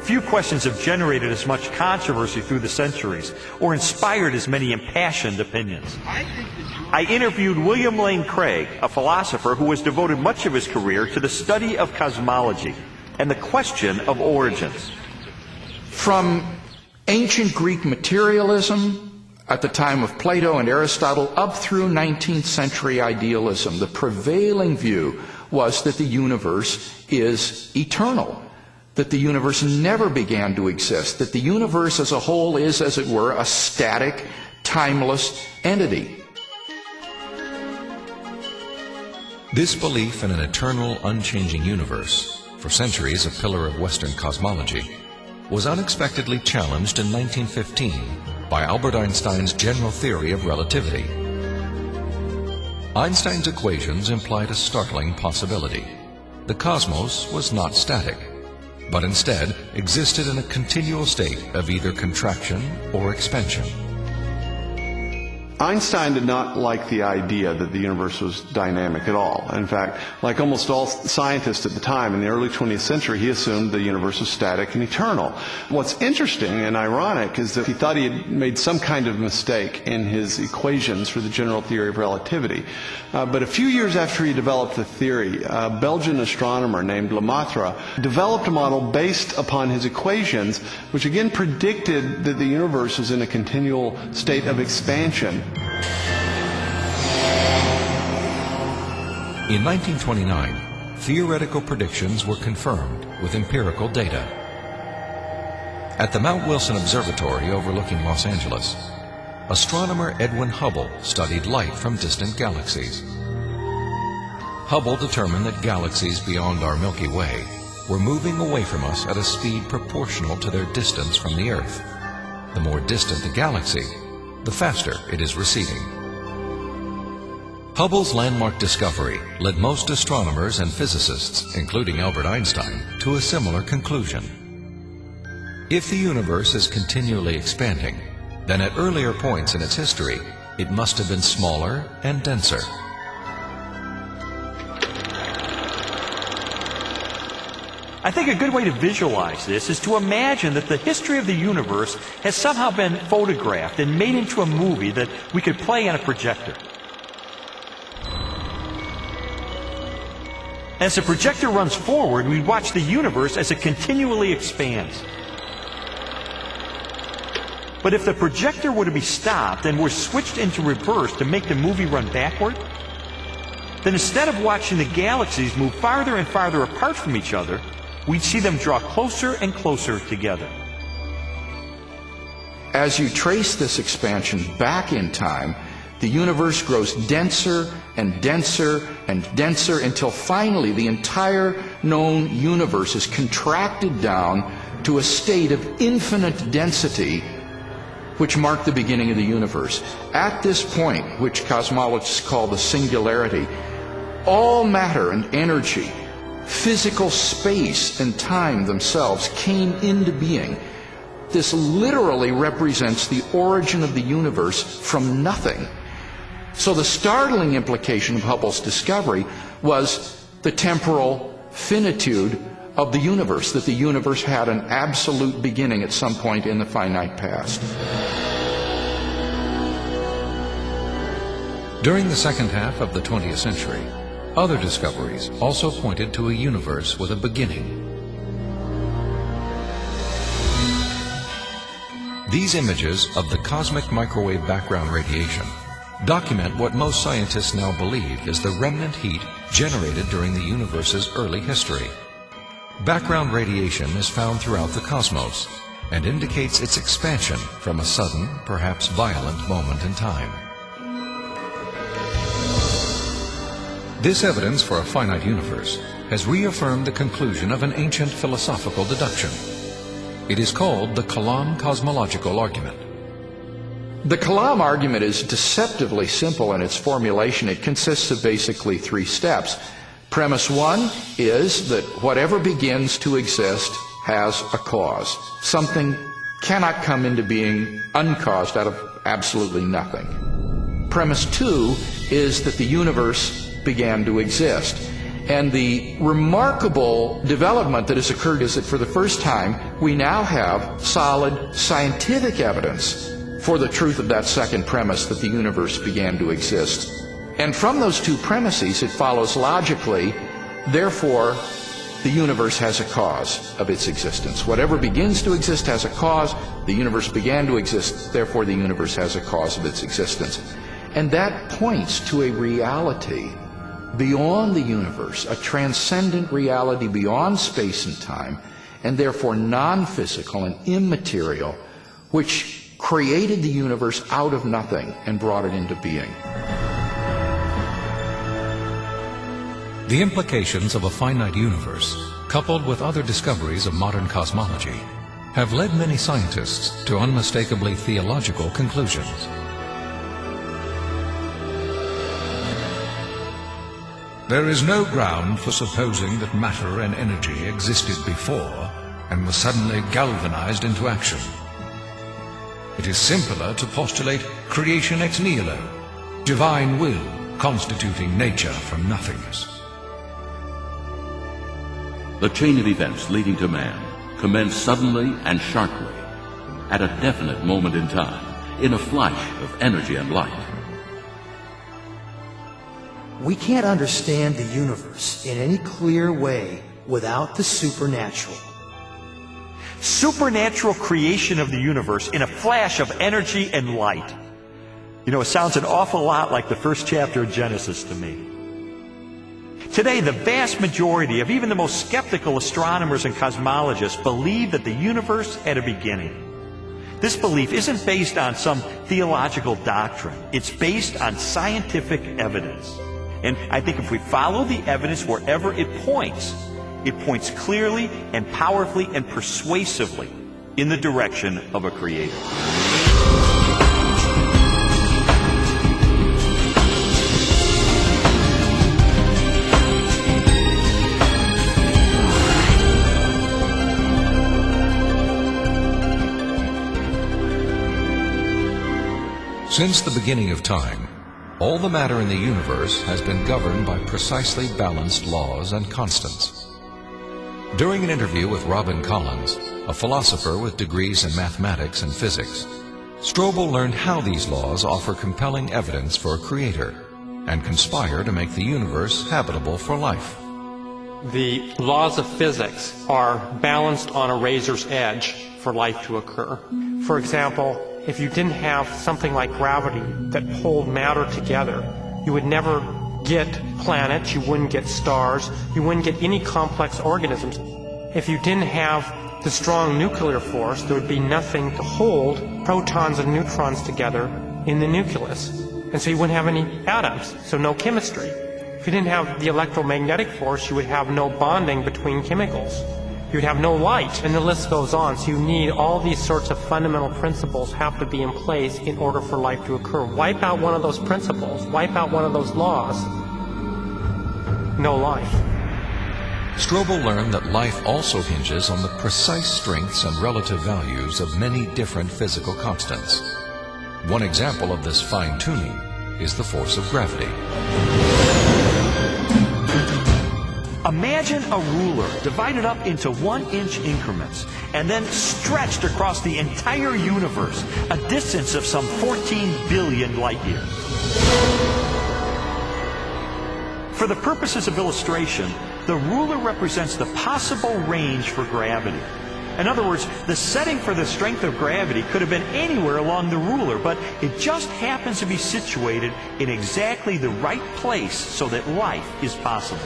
Few questions have generated as much controversy through the centuries or inspired as many impassioned opinions. I interviewed William Lane Craig, a philosopher who has devoted much of his career to the study of cosmology and the question of origins. From ancient Greek materialism at the time of Plato and Aristotle up through 19th century idealism, the prevailing view was that the universe is eternal, that the universe never began to exist, that the universe as a whole is, as it were, a static, timeless entity. This belief in an eternal, unchanging universe, for centuries a pillar of Western cosmology, was unexpectedly challenged in 1915 by Albert Einstein's general theory of relativity. Einstein's equations implied a startling possibility. The cosmos was not static, but instead existed in a continual state of either contraction or expansion. Einstein did not like the idea that the universe was dynamic at all. In fact, like almost all scientists at the time in the early 20th century, he assumed the universe was static and eternal. What's interesting and ironic is that he thought he had made some kind of mistake in his equations for the general theory of relativity. But a few years after he developed the theory, a Belgian astronomer named Lemaitre developed a model based upon his equations, which again predicted that the universe was in a continual state of expansion. In 1929, theoretical predictions were confirmed with empirical data. At the Mount Wilson Observatory overlooking Los Angeles, astronomer Edwin Hubble studied light from distant galaxies. Hubble determined that galaxies beyond our Milky Way were moving away from us at a speed proportional to their distance from the Earth. The more distant the galaxy, the faster it is receding. Hubble's landmark discovery led most astronomers and physicists, including Albert Einstein, to a similar conclusion. If the universe is continually expanding, then at earlier points in its history, it must have been smaller and denser. I think a good way to visualize this is to imagine that the history of the universe has somehow been photographed and made into a movie that we could play on a projector. As the projector runs forward, we watch the universe as it continually expands. But if the projector were to be stopped and were switched into reverse to make the movie run backward, then instead of watching the galaxies move farther and farther apart from each other, we'd see them draw closer and closer together. As you trace this expansion back in time, the universe grows denser and denser and denser until finally the entire known universe is contracted down to a state of infinite density, which marked the beginning of the universe. At this point, which cosmologists call the singularity, all matter and energy, physical space and time themselves came into being. This literally represents the origin of the universe from nothing. So the startling implication of Hubble's discovery was the temporal finitude of the universe, that the universe had an absolute beginning at some point in the finite past. During the second half of the 20th century, other discoveries also pointed to a universe with a beginning. These images of the cosmic microwave background radiation document what most scientists now believe is the remnant heat generated during the universe's early history. Background radiation is found throughout the cosmos and indicates its expansion from a sudden, perhaps violent moment in time. This evidence for a finite universe has reaffirmed the conclusion of an ancient philosophical deduction. It is called the Kalam cosmological argument. The Kalam argument is deceptively simple in its formulation. It consists of basically three steps. Premise one is that whatever begins to exist has a cause. Something cannot come into being uncaused out of absolutely nothing. Premise two is that the universe began to exist. And the remarkable development that has occurred is that for the first time, we now have solid scientific evidence for the truth of that second premise, that the universe began to exist. And from those two premises, it follows logically, therefore, the universe has a cause of its existence. Whatever begins to exist has a cause. The universe began to exist, therefore the universe has a cause of its existence. And that points to a reality beyond the universe, a transcendent reality beyond space and time, and therefore non-physical and immaterial, which created the universe out of nothing and brought it into being. The implications of a finite universe, coupled with other discoveries of modern cosmology, have led many scientists to unmistakably theological conclusions. There is no ground for supposing that matter and energy existed before and was suddenly galvanized into action. It is simpler to postulate creation ex nihilo, divine will constituting nature from nothingness. The chain of events leading to man commenced suddenly and sharply, at a definite moment in time, in a flash of energy and light. We can't understand the universe in any clear way without the supernatural. Supernatural creation of the universe in a flash of energy and light. You know, it sounds an awful lot like the first chapter of Genesis to me. Today, the vast majority of even the most skeptical astronomers and cosmologists believe that the universe had a beginning. This belief isn't based on some theological doctrine. It's based on scientific evidence. And I think if we follow the evidence wherever it points, It points clearly and powerfully and persuasively in the direction of a creator. Since the beginning of time, all the matter in the universe has been governed by precisely balanced laws and constants. During an interview with Robin Collins, a philosopher with degrees in mathematics and physics, Strobel learned how these laws offer compelling evidence for a creator and conspire to make the universe habitable for life. The laws of physics are balanced on a razor's edge for life to occur. For example, if you didn't have something like gravity that hold matter together, you would never get planets, you wouldn't get stars, you wouldn't get any complex organisms. If you didn't have the strong nuclear force, there would be nothing to hold protons and neutrons together in the nucleus. And so you wouldn't have any atoms, so no chemistry. If you didn't have the electromagnetic force, you would have no bonding between chemicals. You'd have no light, and the list goes on. So you need all these sorts of fundamental principles have to be in place in order for life to occur. Wipe out one of those principles, wipe out one of those laws, no life. Strobel learned that life also hinges on the precise strengths and relative values of many different physical constants. One example of this fine-tuning is the force of gravity. Imagine a ruler divided up into 1-inch increments and then stretched across the entire universe, a distance of some 14 billion light years. For the purposes of illustration, the ruler represents the possible range for gravity. In other words, the setting for the strength of gravity could have been anywhere along the ruler, but it just happens to be situated in exactly the right place so that life is possible.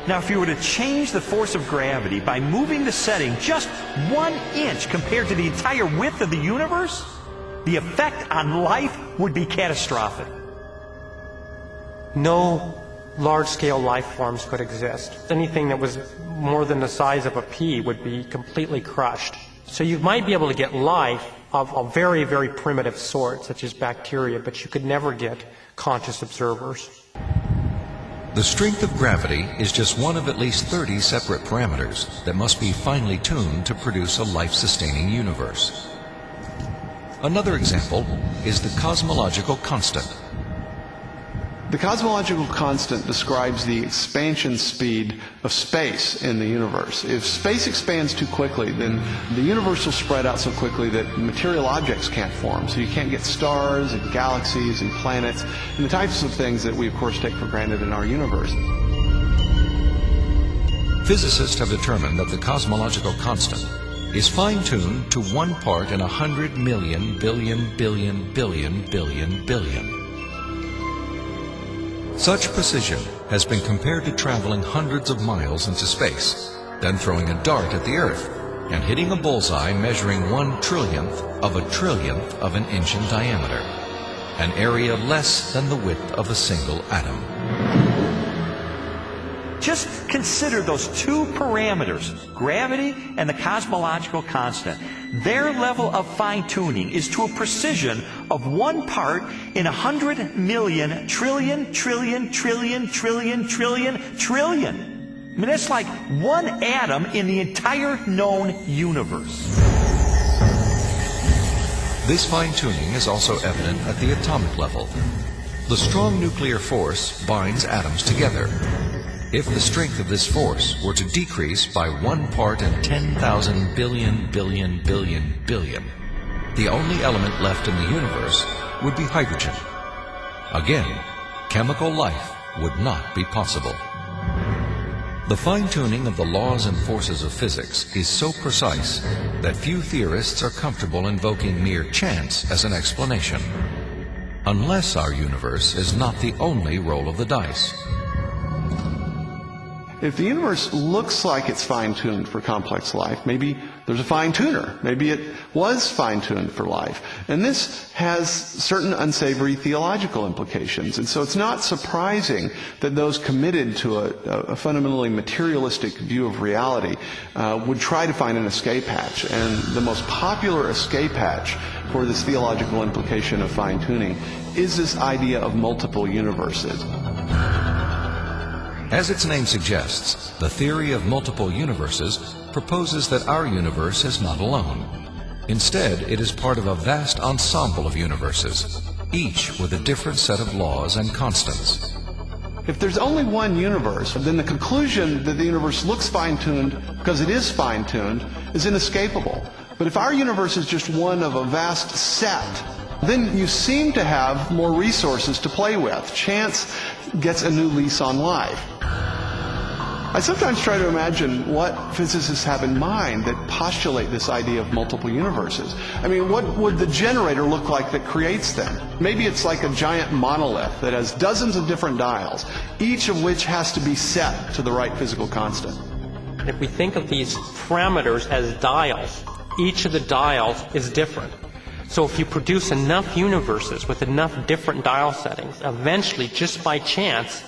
Now, if you were to change the force of gravity by moving the setting just 1 inch compared to the entire width of the universe, the effect on life would be catastrophic. No large-scale life forms could exist. Anything that was more than the size of a pea would be completely crushed. So you might be able to get life of a very, very primitive sort, such as bacteria, but you could never get conscious observers. The strength of gravity is just one of at least 30 separate parameters that must be finely tuned to produce a life-sustaining universe. Another example is the cosmological constant. The cosmological constant describes the expansion speed of space in the universe. If space expands too quickly, then the universe will spread out so quickly that material objects can't form. So you can't get stars and galaxies and planets and the types of things that we, of course, take for granted in our universe. Physicists have determined that the cosmological constant is fine-tuned to 1 part in 100 million billion billion billion billion billion. Such precision has been compared to traveling hundreds of miles into space, then throwing a dart at the Earth and hitting a bullseye measuring 1/trillionth of an inch in diameter, an area less than the width of a single atom. Just consider those two parameters, gravity and the cosmological constant. Their level of fine-tuning is to a precision of 1 part in 100 million trillion trillion trillion trillion trillion trillion. I mean, that's like 1 atom in the entire known universe. This fine-tuning is also evident at the atomic level. The strong nuclear force binds atoms together. If the strength of this force were to decrease by 1 part in 10,000 billion billion billion billion, the only element left in the universe would be hydrogen. Again, chemical life would not be possible. The fine-tuning of the laws and forces of physics is so precise that few theorists are comfortable invoking mere chance as an explanation, unless our universe is not the only roll of the dice. If the universe looks like it's fine-tuned for complex life, maybe there's a fine-tuner. Maybe it was fine-tuned for life. And this has certain unsavory theological implications. And so it's not surprising that those committed to a fundamentally materialistic view of reality would try to find an escape hatch. And the most popular escape hatch for this theological implication of fine-tuning is this idea of multiple universes. As its name suggests, the theory of multiple universes proposes that our universe is not alone. Instead, it is part of a vast ensemble of universes, each with a different set of laws and constants. If there's only one universe, then the conclusion that the universe looks fine-tuned because it is fine-tuned is inescapable. But if our universe is just one of a vast set, then you seem to have more resources to play with. Chance gets a new lease on life. I sometimes try to imagine what physicists have in mind that postulate this idea of multiple universes. I mean, what would the generator look like that creates them? Maybe it's like a giant monolith that has dozens of different dials, each of which has to be set to the right physical constant. If we think of these parameters as dials, each of the dials is different. So if you produce enough universes with enough different dial settings, eventually, just by chance,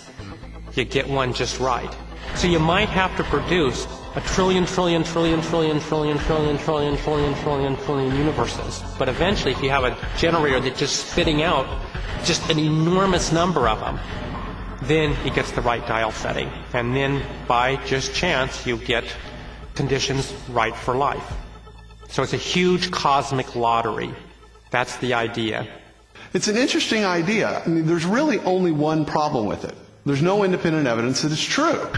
you get one just right. So you might have to produce a trillion universes. But eventually, if you have a generator that's just spitting out just an enormous number of them, then it gets the right dial setting. And then, by just chance, you get conditions right for life. So it's a huge cosmic lottery. That's the idea. It's an interesting idea. I mean, there's really only one problem with it. There's no independent evidence that it's true.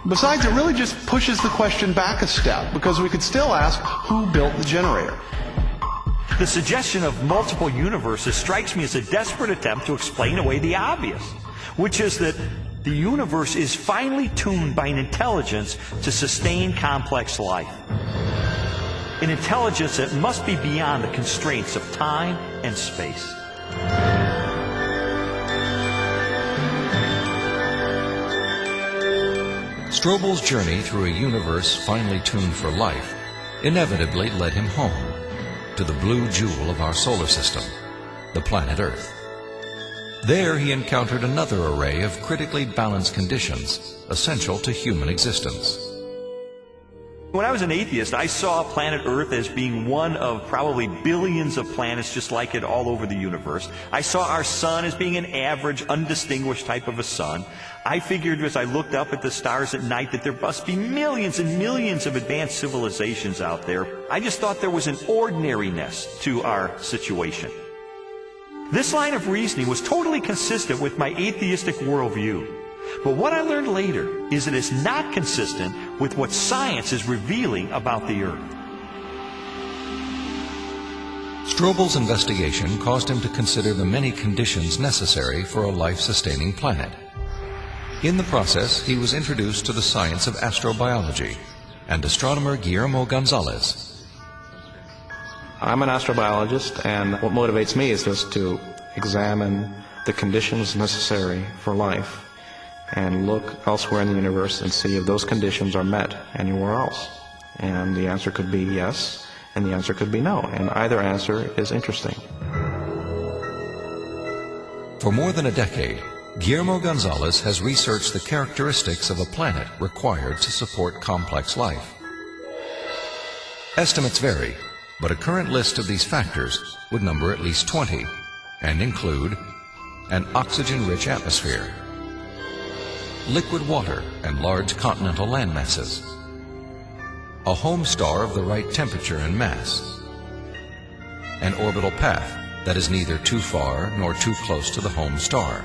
Besides, it really just pushes the question back a step, because we could still ask, who built the generator? The suggestion of multiple universes strikes me as a desperate attempt to explain away the obvious, which is that the universe is finely tuned by an intelligence to sustain complex life. An intelligence that must be beyond the constraints of time and space. Strobel's journey through a universe finely tuned for life inevitably led him home, to the blue jewel of our solar system, the planet Earth. There he encountered another array of critically balanced conditions essential to human existence. When I was an atheist, I saw planet Earth as being one of probably billions of planets just like it all over the universe. I saw our sun as being an average, undistinguished type of a sun. I figured as I looked up at the stars at night that there must be millions and millions of advanced civilizations out there. I just thought there was an ordinariness to our situation. This line of reasoning was totally consistent with my atheistic worldview. But what I learned later is that it's not consistent with what science is revealing about the Earth. Strobel's investigation caused him to consider the many conditions necessary for a life-sustaining planet. In the process, he was introduced to the science of astrobiology and astronomer Guillermo Gonzalez. I'm an astrobiologist, and what motivates me is just to examine the conditions necessary for life and look elsewhere in the universe and see if those conditions are met anywhere else. And the answer could be yes, and the answer could be no, and either answer is interesting. For more than a decade, Guillermo Gonzalez has researched the characteristics of a planet required to support complex life. Estimates vary, but a current list of these factors would number at least 20 and include an oxygen-rich atmosphere, liquid water and large continental land masses, a home star of the right temperature and mass, an orbital path that is neither too far nor too close to the home star,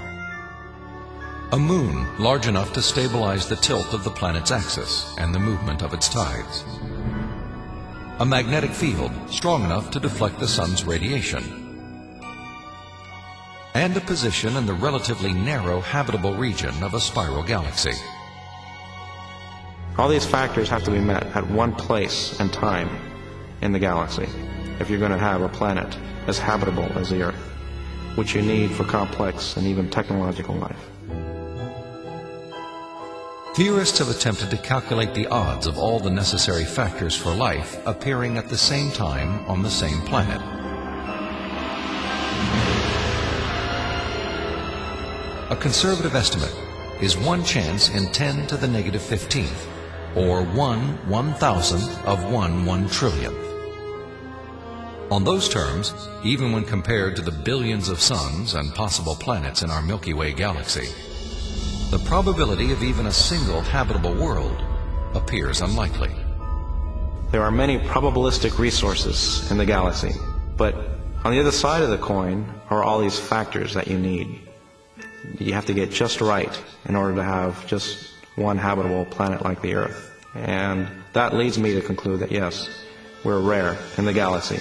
a moon large enough to stabilize the tilt of the planet's axis and the movement of its tides, a magnetic field strong enough to deflect the sun's radiation, and a position in the relatively narrow habitable region of a spiral galaxy. All these factors have to be met at one place and time in the galaxy if you're going to have a planet as habitable as the Earth, which you need for complex and even technological life. Theorists have attempted to calculate the odds of all the necessary factors for life appearing at the same time on the same planet. A conservative estimate is 1 chance in 10 to the negative 15th, or 1/1000th of 1 trillionth. On those terms, even when compared to the billions of suns and possible planets in our Milky Way galaxy, the probability of even a single habitable world appears unlikely. There are many probabilistic resources in the galaxy, but on the other side of the coin are all these factors that you need. You have to get just right in order to have just one habitable planet like the Earth. And that leads me to conclude that yes, we're rare in the galaxy.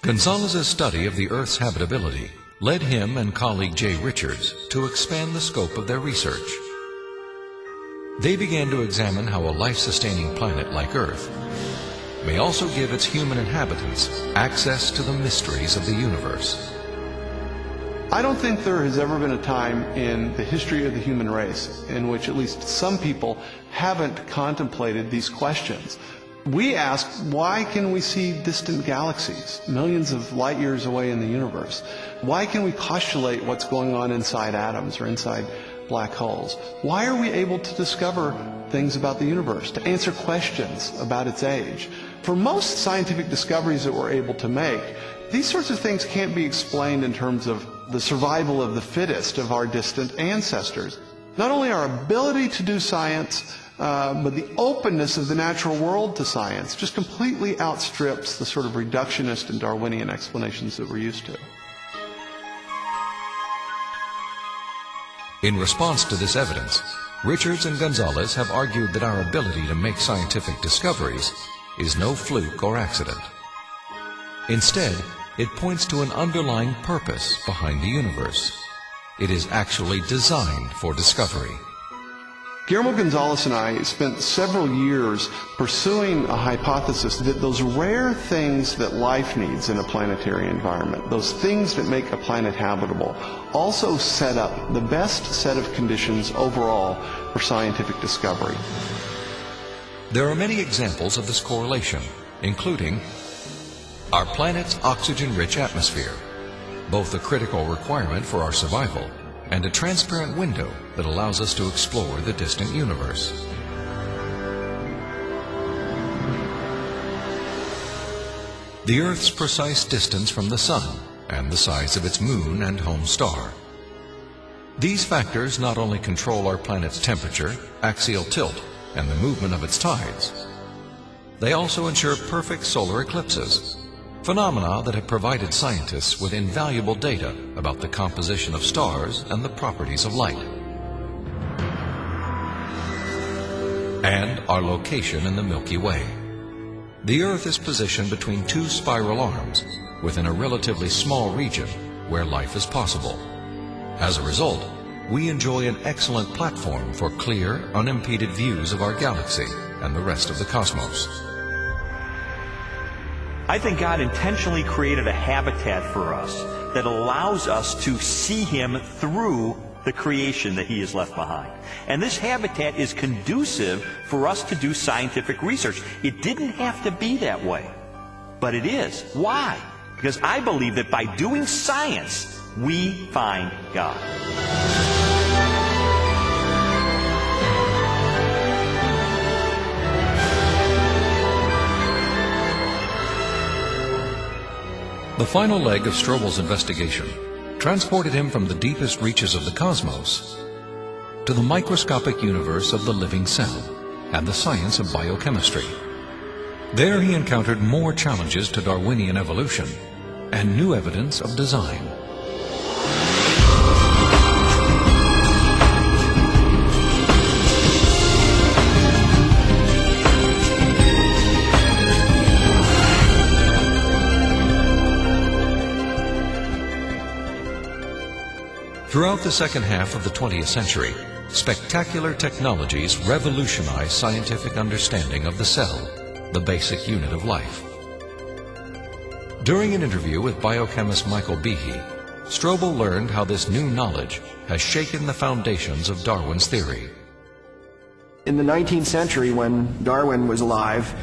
Gonzalez's study of the Earth's habitability led him and colleague Jay Richards to expand the scope of their research. They began to examine how a life-sustaining planet like Earth may also give its human inhabitants access to the mysteries of the universe. I don't think there has ever been a time in the history of the human race in which at least some people haven't contemplated these questions. We ask, why can we see distant galaxies, millions of light years away in the universe? Why can we postulate what's going on inside atoms or inside black holes? Why are we able to discover things about the universe, to answer questions about its age? For most scientific discoveries that we're able to make, these sorts of things can't be explained in terms of the survival of the fittest of our distant ancestors. Not only our ability to do science, but the openness of the natural world to science just completely outstrips the sort of reductionist and Darwinian explanations that we're used to. In response to this evidence, Richards and Gonzalez have argued that our ability to make scientific discoveries is no fluke or accident. Instead, it points to an underlying purpose behind the universe. It is actually designed for discovery. Guillermo Gonzalez and I spent several years pursuing a hypothesis that those rare things that life needs in a planetary environment, those things that make a planet habitable, also set up the best set of conditions overall for scientific discovery. There are many examples of this correlation, including our planet's oxygen-rich atmosphere, both a critical requirement for our survival and a transparent window that allows us to explore the distant universe. The Earth's precise distance from the Sun and the size of its moon and home star. These factors not only control our planet's temperature, axial tilt, and the movement of its tides, they also ensure perfect solar eclipses, phenomena that have provided scientists with invaluable data about the composition of stars and the properties of light. And our location in the Milky Way. The Earth is positioned between two spiral arms within a relatively small region where life is possible. As a result, we enjoy an excellent platform for clear, unimpeded views of our galaxy and the rest of the cosmos. I think God intentionally created a habitat for us that allows us to see Him through the creation that He has left behind. And this habitat is conducive for us to do scientific research. It didn't have to be that way, but it is. Why? Because I believe that by doing science, we find God. The final leg of Strobel's investigation transported him from the deepest reaches of the cosmos to the microscopic universe of the living cell and the science of biochemistry. There he encountered more challenges to Darwinian evolution and new evidence of design. Throughout the second half of the 20th century, spectacular technologies revolutionized scientific understanding of the cell, the basic unit of life. During an interview with biochemist Michael Behe, Strobel learned how this new knowledge has shaken the foundations of Darwin's theory. In the 19th century, when Darwin was alive,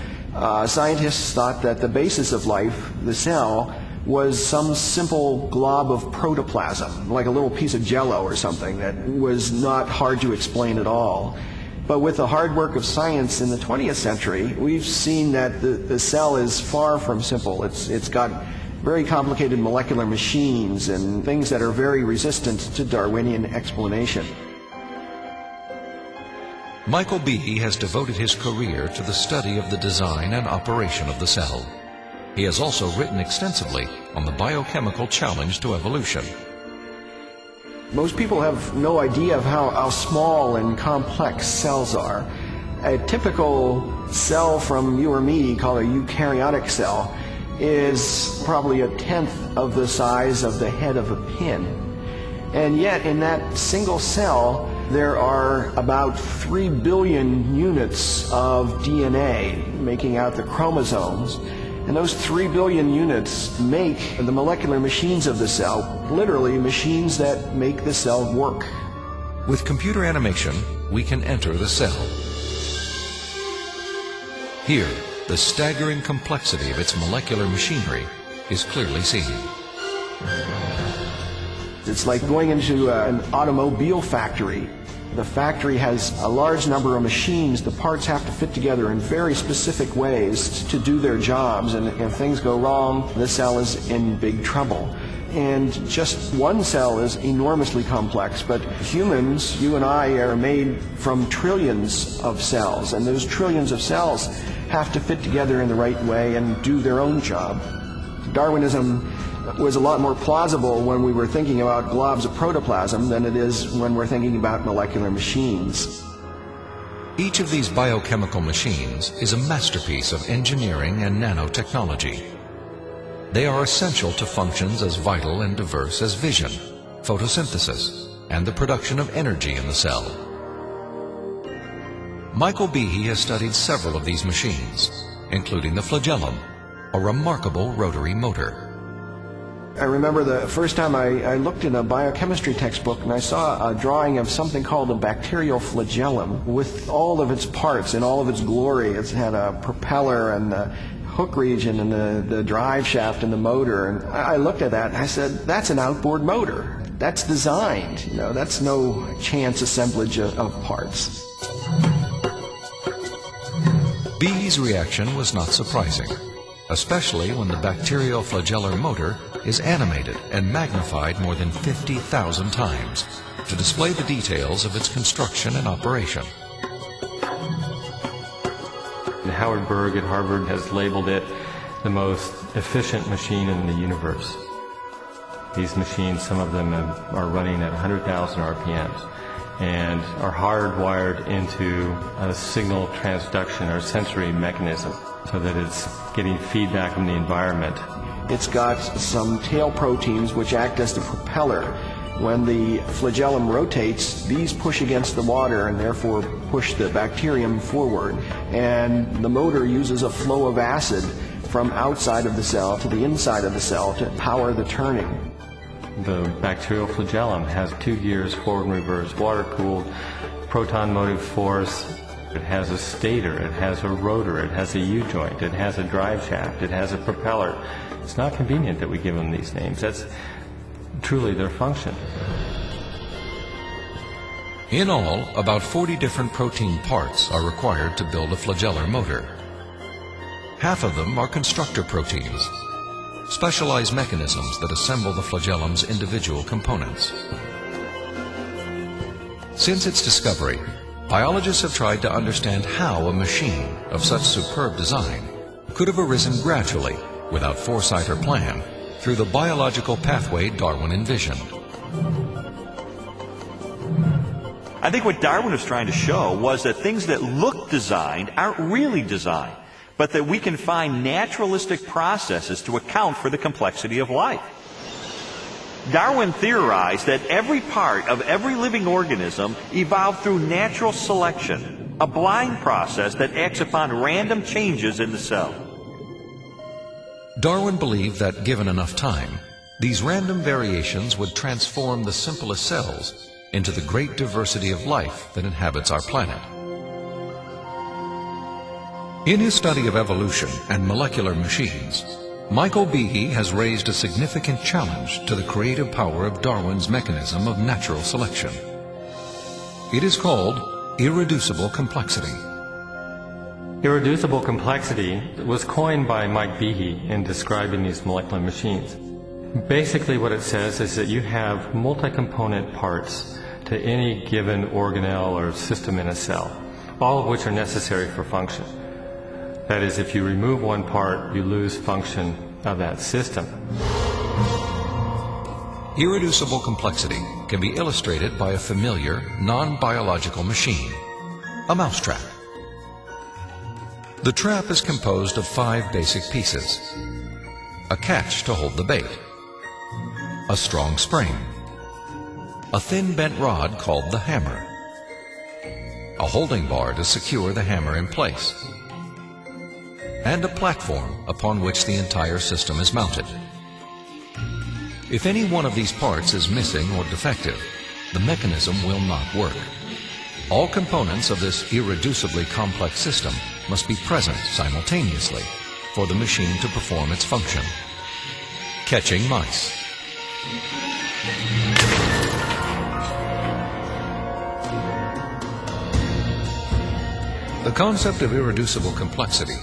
scientists thought that the basis of life, the cell, was some simple glob of protoplasm, like a little piece of jello or something that was not hard to explain at all. But with the hard work of science in the 20th century, we've seen that the cell is far from simple. It's got very complicated molecular machines and things that are very resistant to Darwinian explanation. Michael Behe has devoted his career to the study of the design and operation of the cell. He has also written extensively on the biochemical challenge to evolution. Most people have no idea of how small and complex cells are. A typical cell from you or me, called a eukaryotic cell, is probably 1/10 of the size of the head of a pin. And yet in that single cell, there are about 3 billion units of DNA making out the chromosomes. And those 3 billion units make the molecular machines of the cell, literally machines that make the cell work. With computer animation, we can enter the cell. Here, the staggering complexity of its molecular machinery is clearly seen. It's like going into an automobile factory. The factory has a large number of machines. The parts have to fit together in very specific ways to do their jobs, and if things go wrong, the cell is in big trouble. And just one cell is enormously complex, but humans, you and I, are made from trillions of cells, and those trillions of cells have to fit together in the right way and do their own job. Darwinism was a lot more plausible when we were thinking about globs of protoplasm than it is when we're thinking about molecular machines. Each of these biochemical machines is a masterpiece of engineering and nanotechnology. They are essential to functions as vital and diverse as vision, photosynthesis, and the production of energy in the cell. Michael Behe has studied several of these machines, including the flagellum, a remarkable rotary motor. I remember the first time I looked in a biochemistry textbook and I saw a drawing of something called a bacterial flagellum with all of its parts in all of its glory. It had a propeller and the hook region and the drive shaft and the motor. And I looked at that and I said, that's an outboard motor. That's designed. You know, that's no chance assemblage of parts. Behe's reaction was not surprising, especially when the bacterial flagellar motor is animated and magnified more than 50,000 times to display the details of its construction and operation. Howard Berg at Harvard has labeled it the most efficient machine in the universe. These machines, some of them are running at 100,000 RPMs and are hardwired into a signal transduction or sensory mechanism so that it's getting feedback from the environment. It's got some tail proteins which act as the propeller. When the flagellum rotates, these push against the water and therefore push the bacterium forward. And the motor uses a flow of acid from outside of the cell to the inside of the cell to power the turning. The bacterial flagellum has 2 gears, forward and reverse, water-cooled, proton motive force. It has a stator, it has a rotor, it has a U-joint, it has a drive shaft, it has a propeller. It's not convenient that we give them these names. That's truly their function. In all, about 40 different protein parts are required to build a flagellar motor. Half of them are constructor proteins, specialized mechanisms that assemble the flagellum's individual components. Since its discovery, biologists have tried to understand how a machine of such superb design could have arisen gradually, without foresight or plan, through the biological pathway Darwin envisioned. I think what Darwin was trying to show was that things that look designed aren't really designed, but that we can find naturalistic processes to account for the complexity of life. Darwin theorized that every part of every living organism evolved through natural selection, a blind process that acts upon random changes in the cell. Darwin believed that, given enough time, these random variations would transform the simplest cells into the great diversity of life that inhabits our planet. In his study of evolution and molecular machines, Michael Behe has raised a significant challenge to the creative power of Darwin's mechanism of natural selection. It is called irreducible complexity. Irreducible complexity was coined by Mike Behe in describing these molecular machines. Basically what it says is that you have multi-component parts to any given organelle or system in a cell, all of which are necessary for function. That is, if you remove one part, you lose function of that system. Irreducible complexity can be illustrated by a familiar, non-biological machine, a mousetrap. The trap is composed of 5 basic pieces: a catch to hold the bait, a strong spring, a thin bent rod called the hammer, a holding bar to secure the hammer in place, and a platform upon which the entire system is mounted. If any one of these parts is missing or defective, the mechanism will not work. All components of this irreducibly complex system must be present simultaneously for the machine to perform its function. Catching mice. The concept of irreducible complexity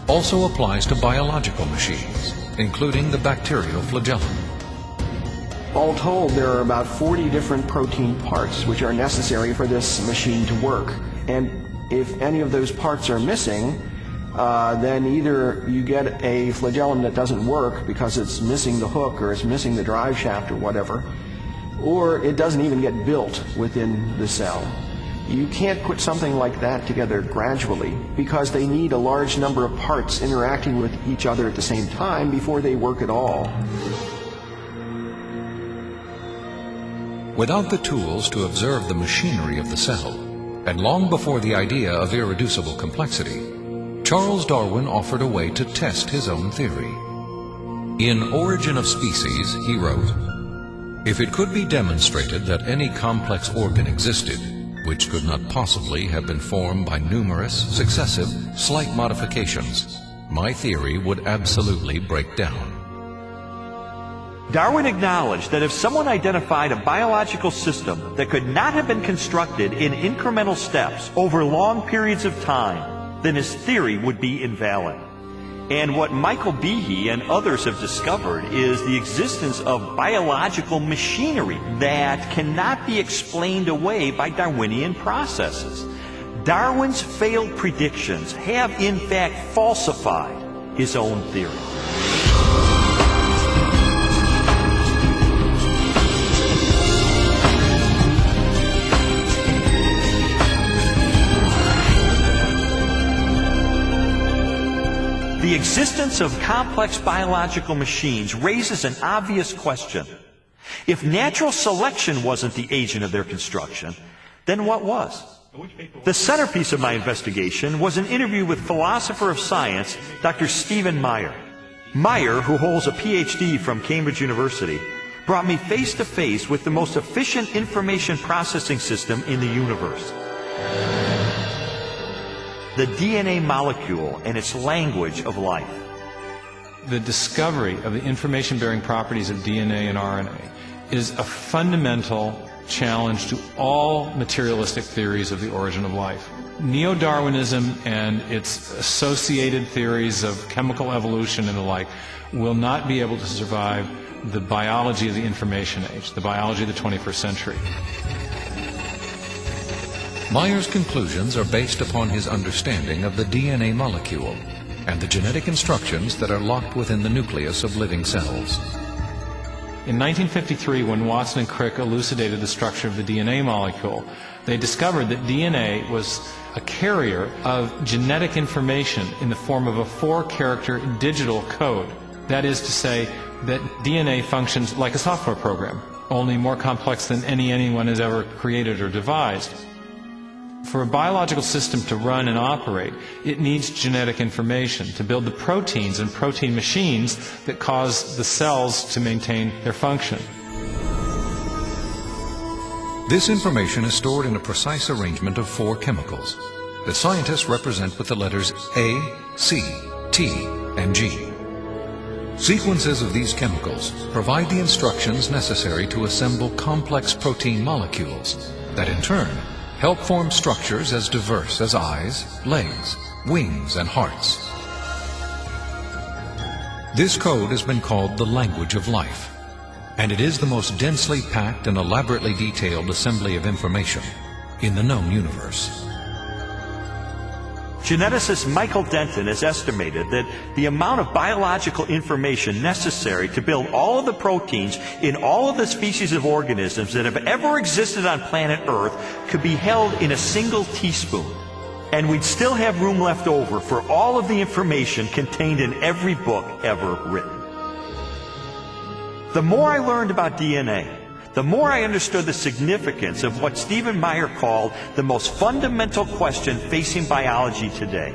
also applies to biological machines, including the bacterial flagellum. All told, there are about 40 different protein parts which are necessary for this machine to work. And if any of those parts are missing, then either you get a flagellum that doesn't work because it's missing the hook or it's missing the drive shaft or whatever, or it doesn't even get built within the cell. You can't put something like that together gradually because they need a large number of parts interacting with each other at the same time before they work at all. Without the tools to observe the machinery of the cell, and long before the idea of irreducible complexity, Charles Darwin offered a way to test his own theory. In Origin of Species, he wrote, "If it could be demonstrated that any complex organ existed, which could not possibly have been formed by numerous, successive, slight modifications, my theory would absolutely break down." Darwin acknowledged that if someone identified a biological system that could not have been constructed in incremental steps over long periods of time, then his theory would be invalid. And what Michael Behe and others have discovered is the existence of biological machinery that cannot be explained away by Darwinian processes. Darwin's failed predictions have in fact falsified his own theory. The existence of complex biological machines raises an obvious question. If natural selection wasn't the agent of their construction, then what was? The centerpiece of my investigation was an interview with philosopher of science, Dr. Stephen Meyer. Meyer, who holds a PhD from Cambridge University, brought me face to face with the most efficient information processing system in the universe. The DNA molecule and its language of life. The discovery of the information-bearing properties of DNA and RNA is a fundamental challenge to all materialistic theories of the origin of life. Neo-Darwinism and its associated theories of chemical evolution and the like will not be able to survive the biology of the information age, the biology of the 21st century. Meyer's conclusions are based upon his understanding of the DNA molecule and the genetic instructions that are locked within the nucleus of living cells. In 1953, when Watson and Crick elucidated the structure of the DNA molecule, they discovered that DNA was a carrier of genetic information in the form of a 4-character digital code. That is to say that DNA functions like a software program, only more complex than anyone has ever created or devised. For a biological system to run and operate, it needs genetic information to build the proteins and protein machines that cause the cells to maintain their function. This information is stored in a precise arrangement of 4 chemicals, that scientists represent with the letters A, C, T, and G. Sequences of these chemicals provide the instructions necessary to assemble complex protein molecules that in turn help form structures as diverse as eyes, legs, wings, and hearts. This code has been called the language of life, and it is the most densely packed and elaborately detailed assembly of information in the known universe. Geneticist Michael Denton has estimated that the amount of biological information necessary to build all of the proteins in all of the species of organisms that have ever existed on planet Earth could be held in a single teaspoon. And we'd still have room left over for all of the information contained in every book ever written. The more I learned about DNA, the more I understood the significance of what Stephen Meyer called the most fundamental question facing biology today.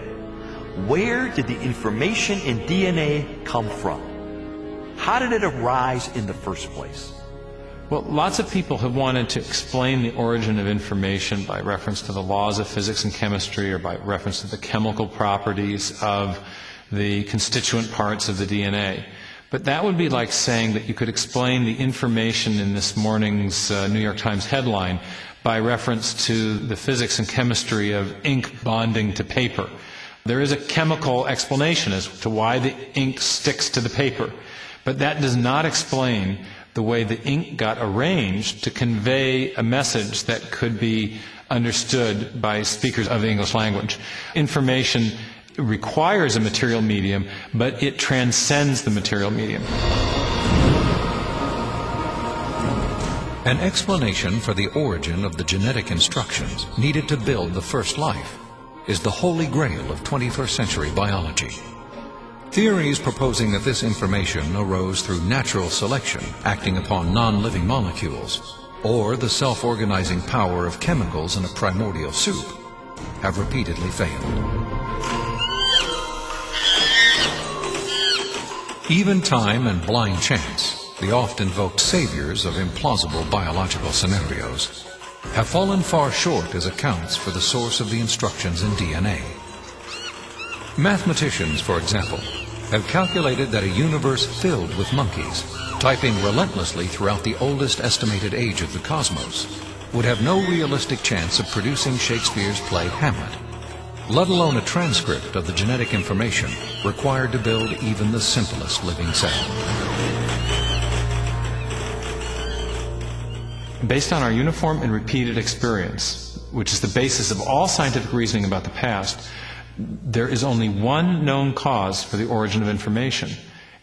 Where did the information in DNA come from? How did it arise in the first place? Well, lots of people have wanted to explain the origin of information by reference to the laws of physics and chemistry, or by reference to the chemical properties of the constituent parts of the DNA. But that would be like saying that you could explain the information in this morning's New York Times headline by reference to the physics and chemistry of ink bonding to paper. There is a chemical explanation as to why the ink sticks to the paper, but that does not explain the way the ink got arranged to convey a message that could be understood by speakers of the English language. Information requires a material medium, but it transcends the material medium. An explanation for the origin of the genetic instructions needed to build the first life is the holy grail of 21st century biology. Theories proposing that this information arose through natural selection acting upon non-living molecules, or the self-organizing power of chemicals in a primordial soup, have repeatedly failed. Even time and blind chance, the oft-invoked saviors of implausible biological scenarios, have fallen far short as accounts for the source of the instructions in DNA. Mathematicians, for example, have calculated that a universe filled with monkeys, typing relentlessly throughout the oldest estimated age of the cosmos, would have no realistic chance of producing Shakespeare's play Hamlet, let alone a transcript of the genetic information required to build even the simplest living cell. Based on our uniform and repeated experience, which is the basis of all scientific reasoning about the past, there is only one known cause for the origin of information,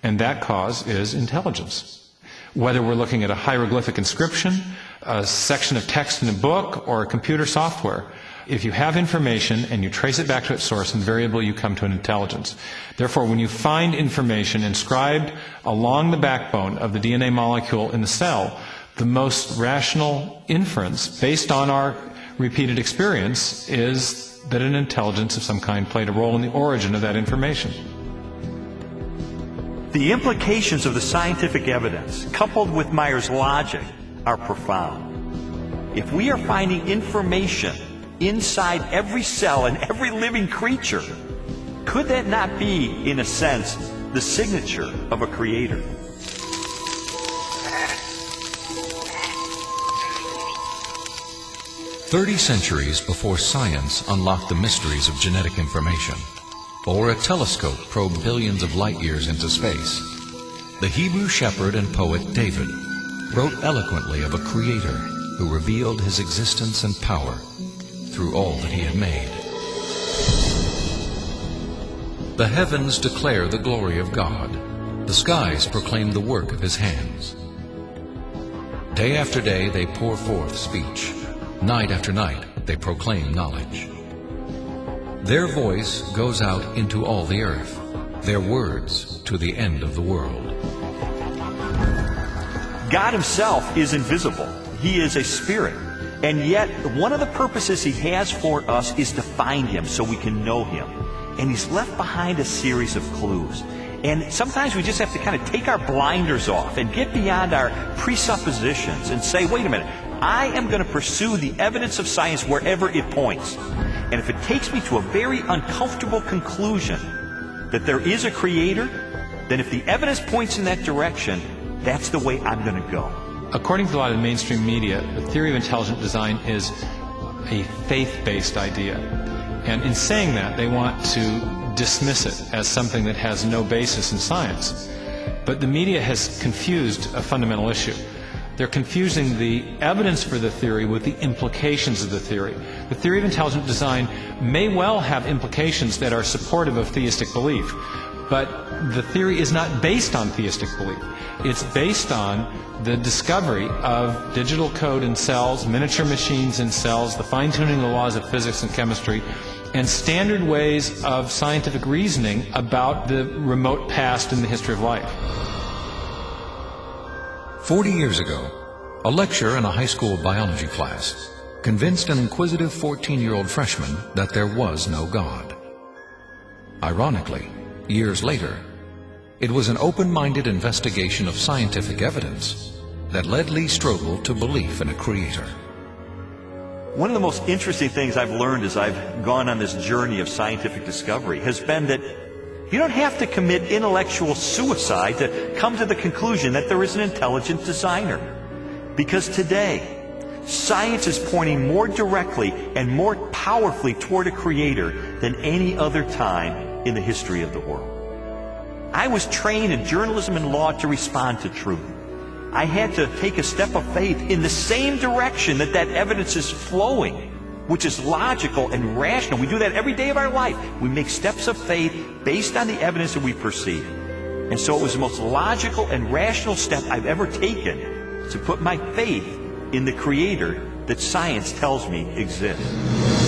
and that cause is intelligence. Whether we're looking at a hieroglyphic inscription, a section of text in a book, or a computer software, if you have information and you trace it back to its source, invariably you come to an intelligence. Therefore, when you find information inscribed along the backbone of the DNA molecule in the cell, the most rational inference, based on our repeated experience, is that an intelligence of some kind played a role in the origin of that information. The implications of the scientific evidence, coupled with Meyer's logic, are profound. If we are finding information inside every cell and every living creature, could that not be, in a sense, the signature of a creator? "30 centuries before science unlocked the mysteries of genetic information, or a telescope probed billions of light years into space, the Hebrew shepherd and poet David wrote eloquently of a creator who revealed his existence and power through all that he had made. The heavens declare the glory of God. The skies proclaim the work of his hands. Day after day they pour forth speech. Night after night they proclaim knowledge. Their voice goes out into all the earth, their words to the end of the world." God himself is invisible. He is a spirit. And yet, one of the purposes he has for us is to find him so we can know him. And he's left behind a series of clues. And sometimes we just have to kind of take our blinders off and get beyond our presuppositions and say, wait a minute, I am going to pursue the evidence of science wherever it points. And if it takes me to a very uncomfortable conclusion that there is a creator, then if the evidence points in that direction, that's the way I'm going to go. According to a lot of the mainstream media, the theory of intelligent design is a faith-based idea. And in saying that, they want to dismiss it as something that has no basis in science. But the media has confused a fundamental issue. They're confusing the evidence for the theory with the implications of the theory. The theory of intelligent design may well have implications that are supportive of theistic belief, but the theory is not based on theistic belief. It's based on the discovery of digital code in cells, miniature machines in cells, the fine-tuning of the laws of physics and chemistry, and standard ways of scientific reasoning about the remote past in the history of life. 40 years ago, a lecturer in a high school biology class convinced an inquisitive 14-year-old freshman that there was no God. Ironically, years later, it was an open-minded investigation of scientific evidence that led Lee Strobel to belief in a creator. One of the most interesting things I've learned as I've gone on this journey of scientific discovery has been that you don't have to commit intellectual suicide to come to the conclusion that there is an intelligent designer. Because today, science is pointing more directly and more powerfully toward a creator than any other time in the history of the world. I was trained in journalism and law to respond to truth. I had to take a step of faith in the same direction that evidence is flowing, which is logical and rational. We do that every day of our life. We make steps of faith based on the evidence that we perceive. And so it was the most logical and rational step I've ever taken to put my faith in the creator that science tells me exists.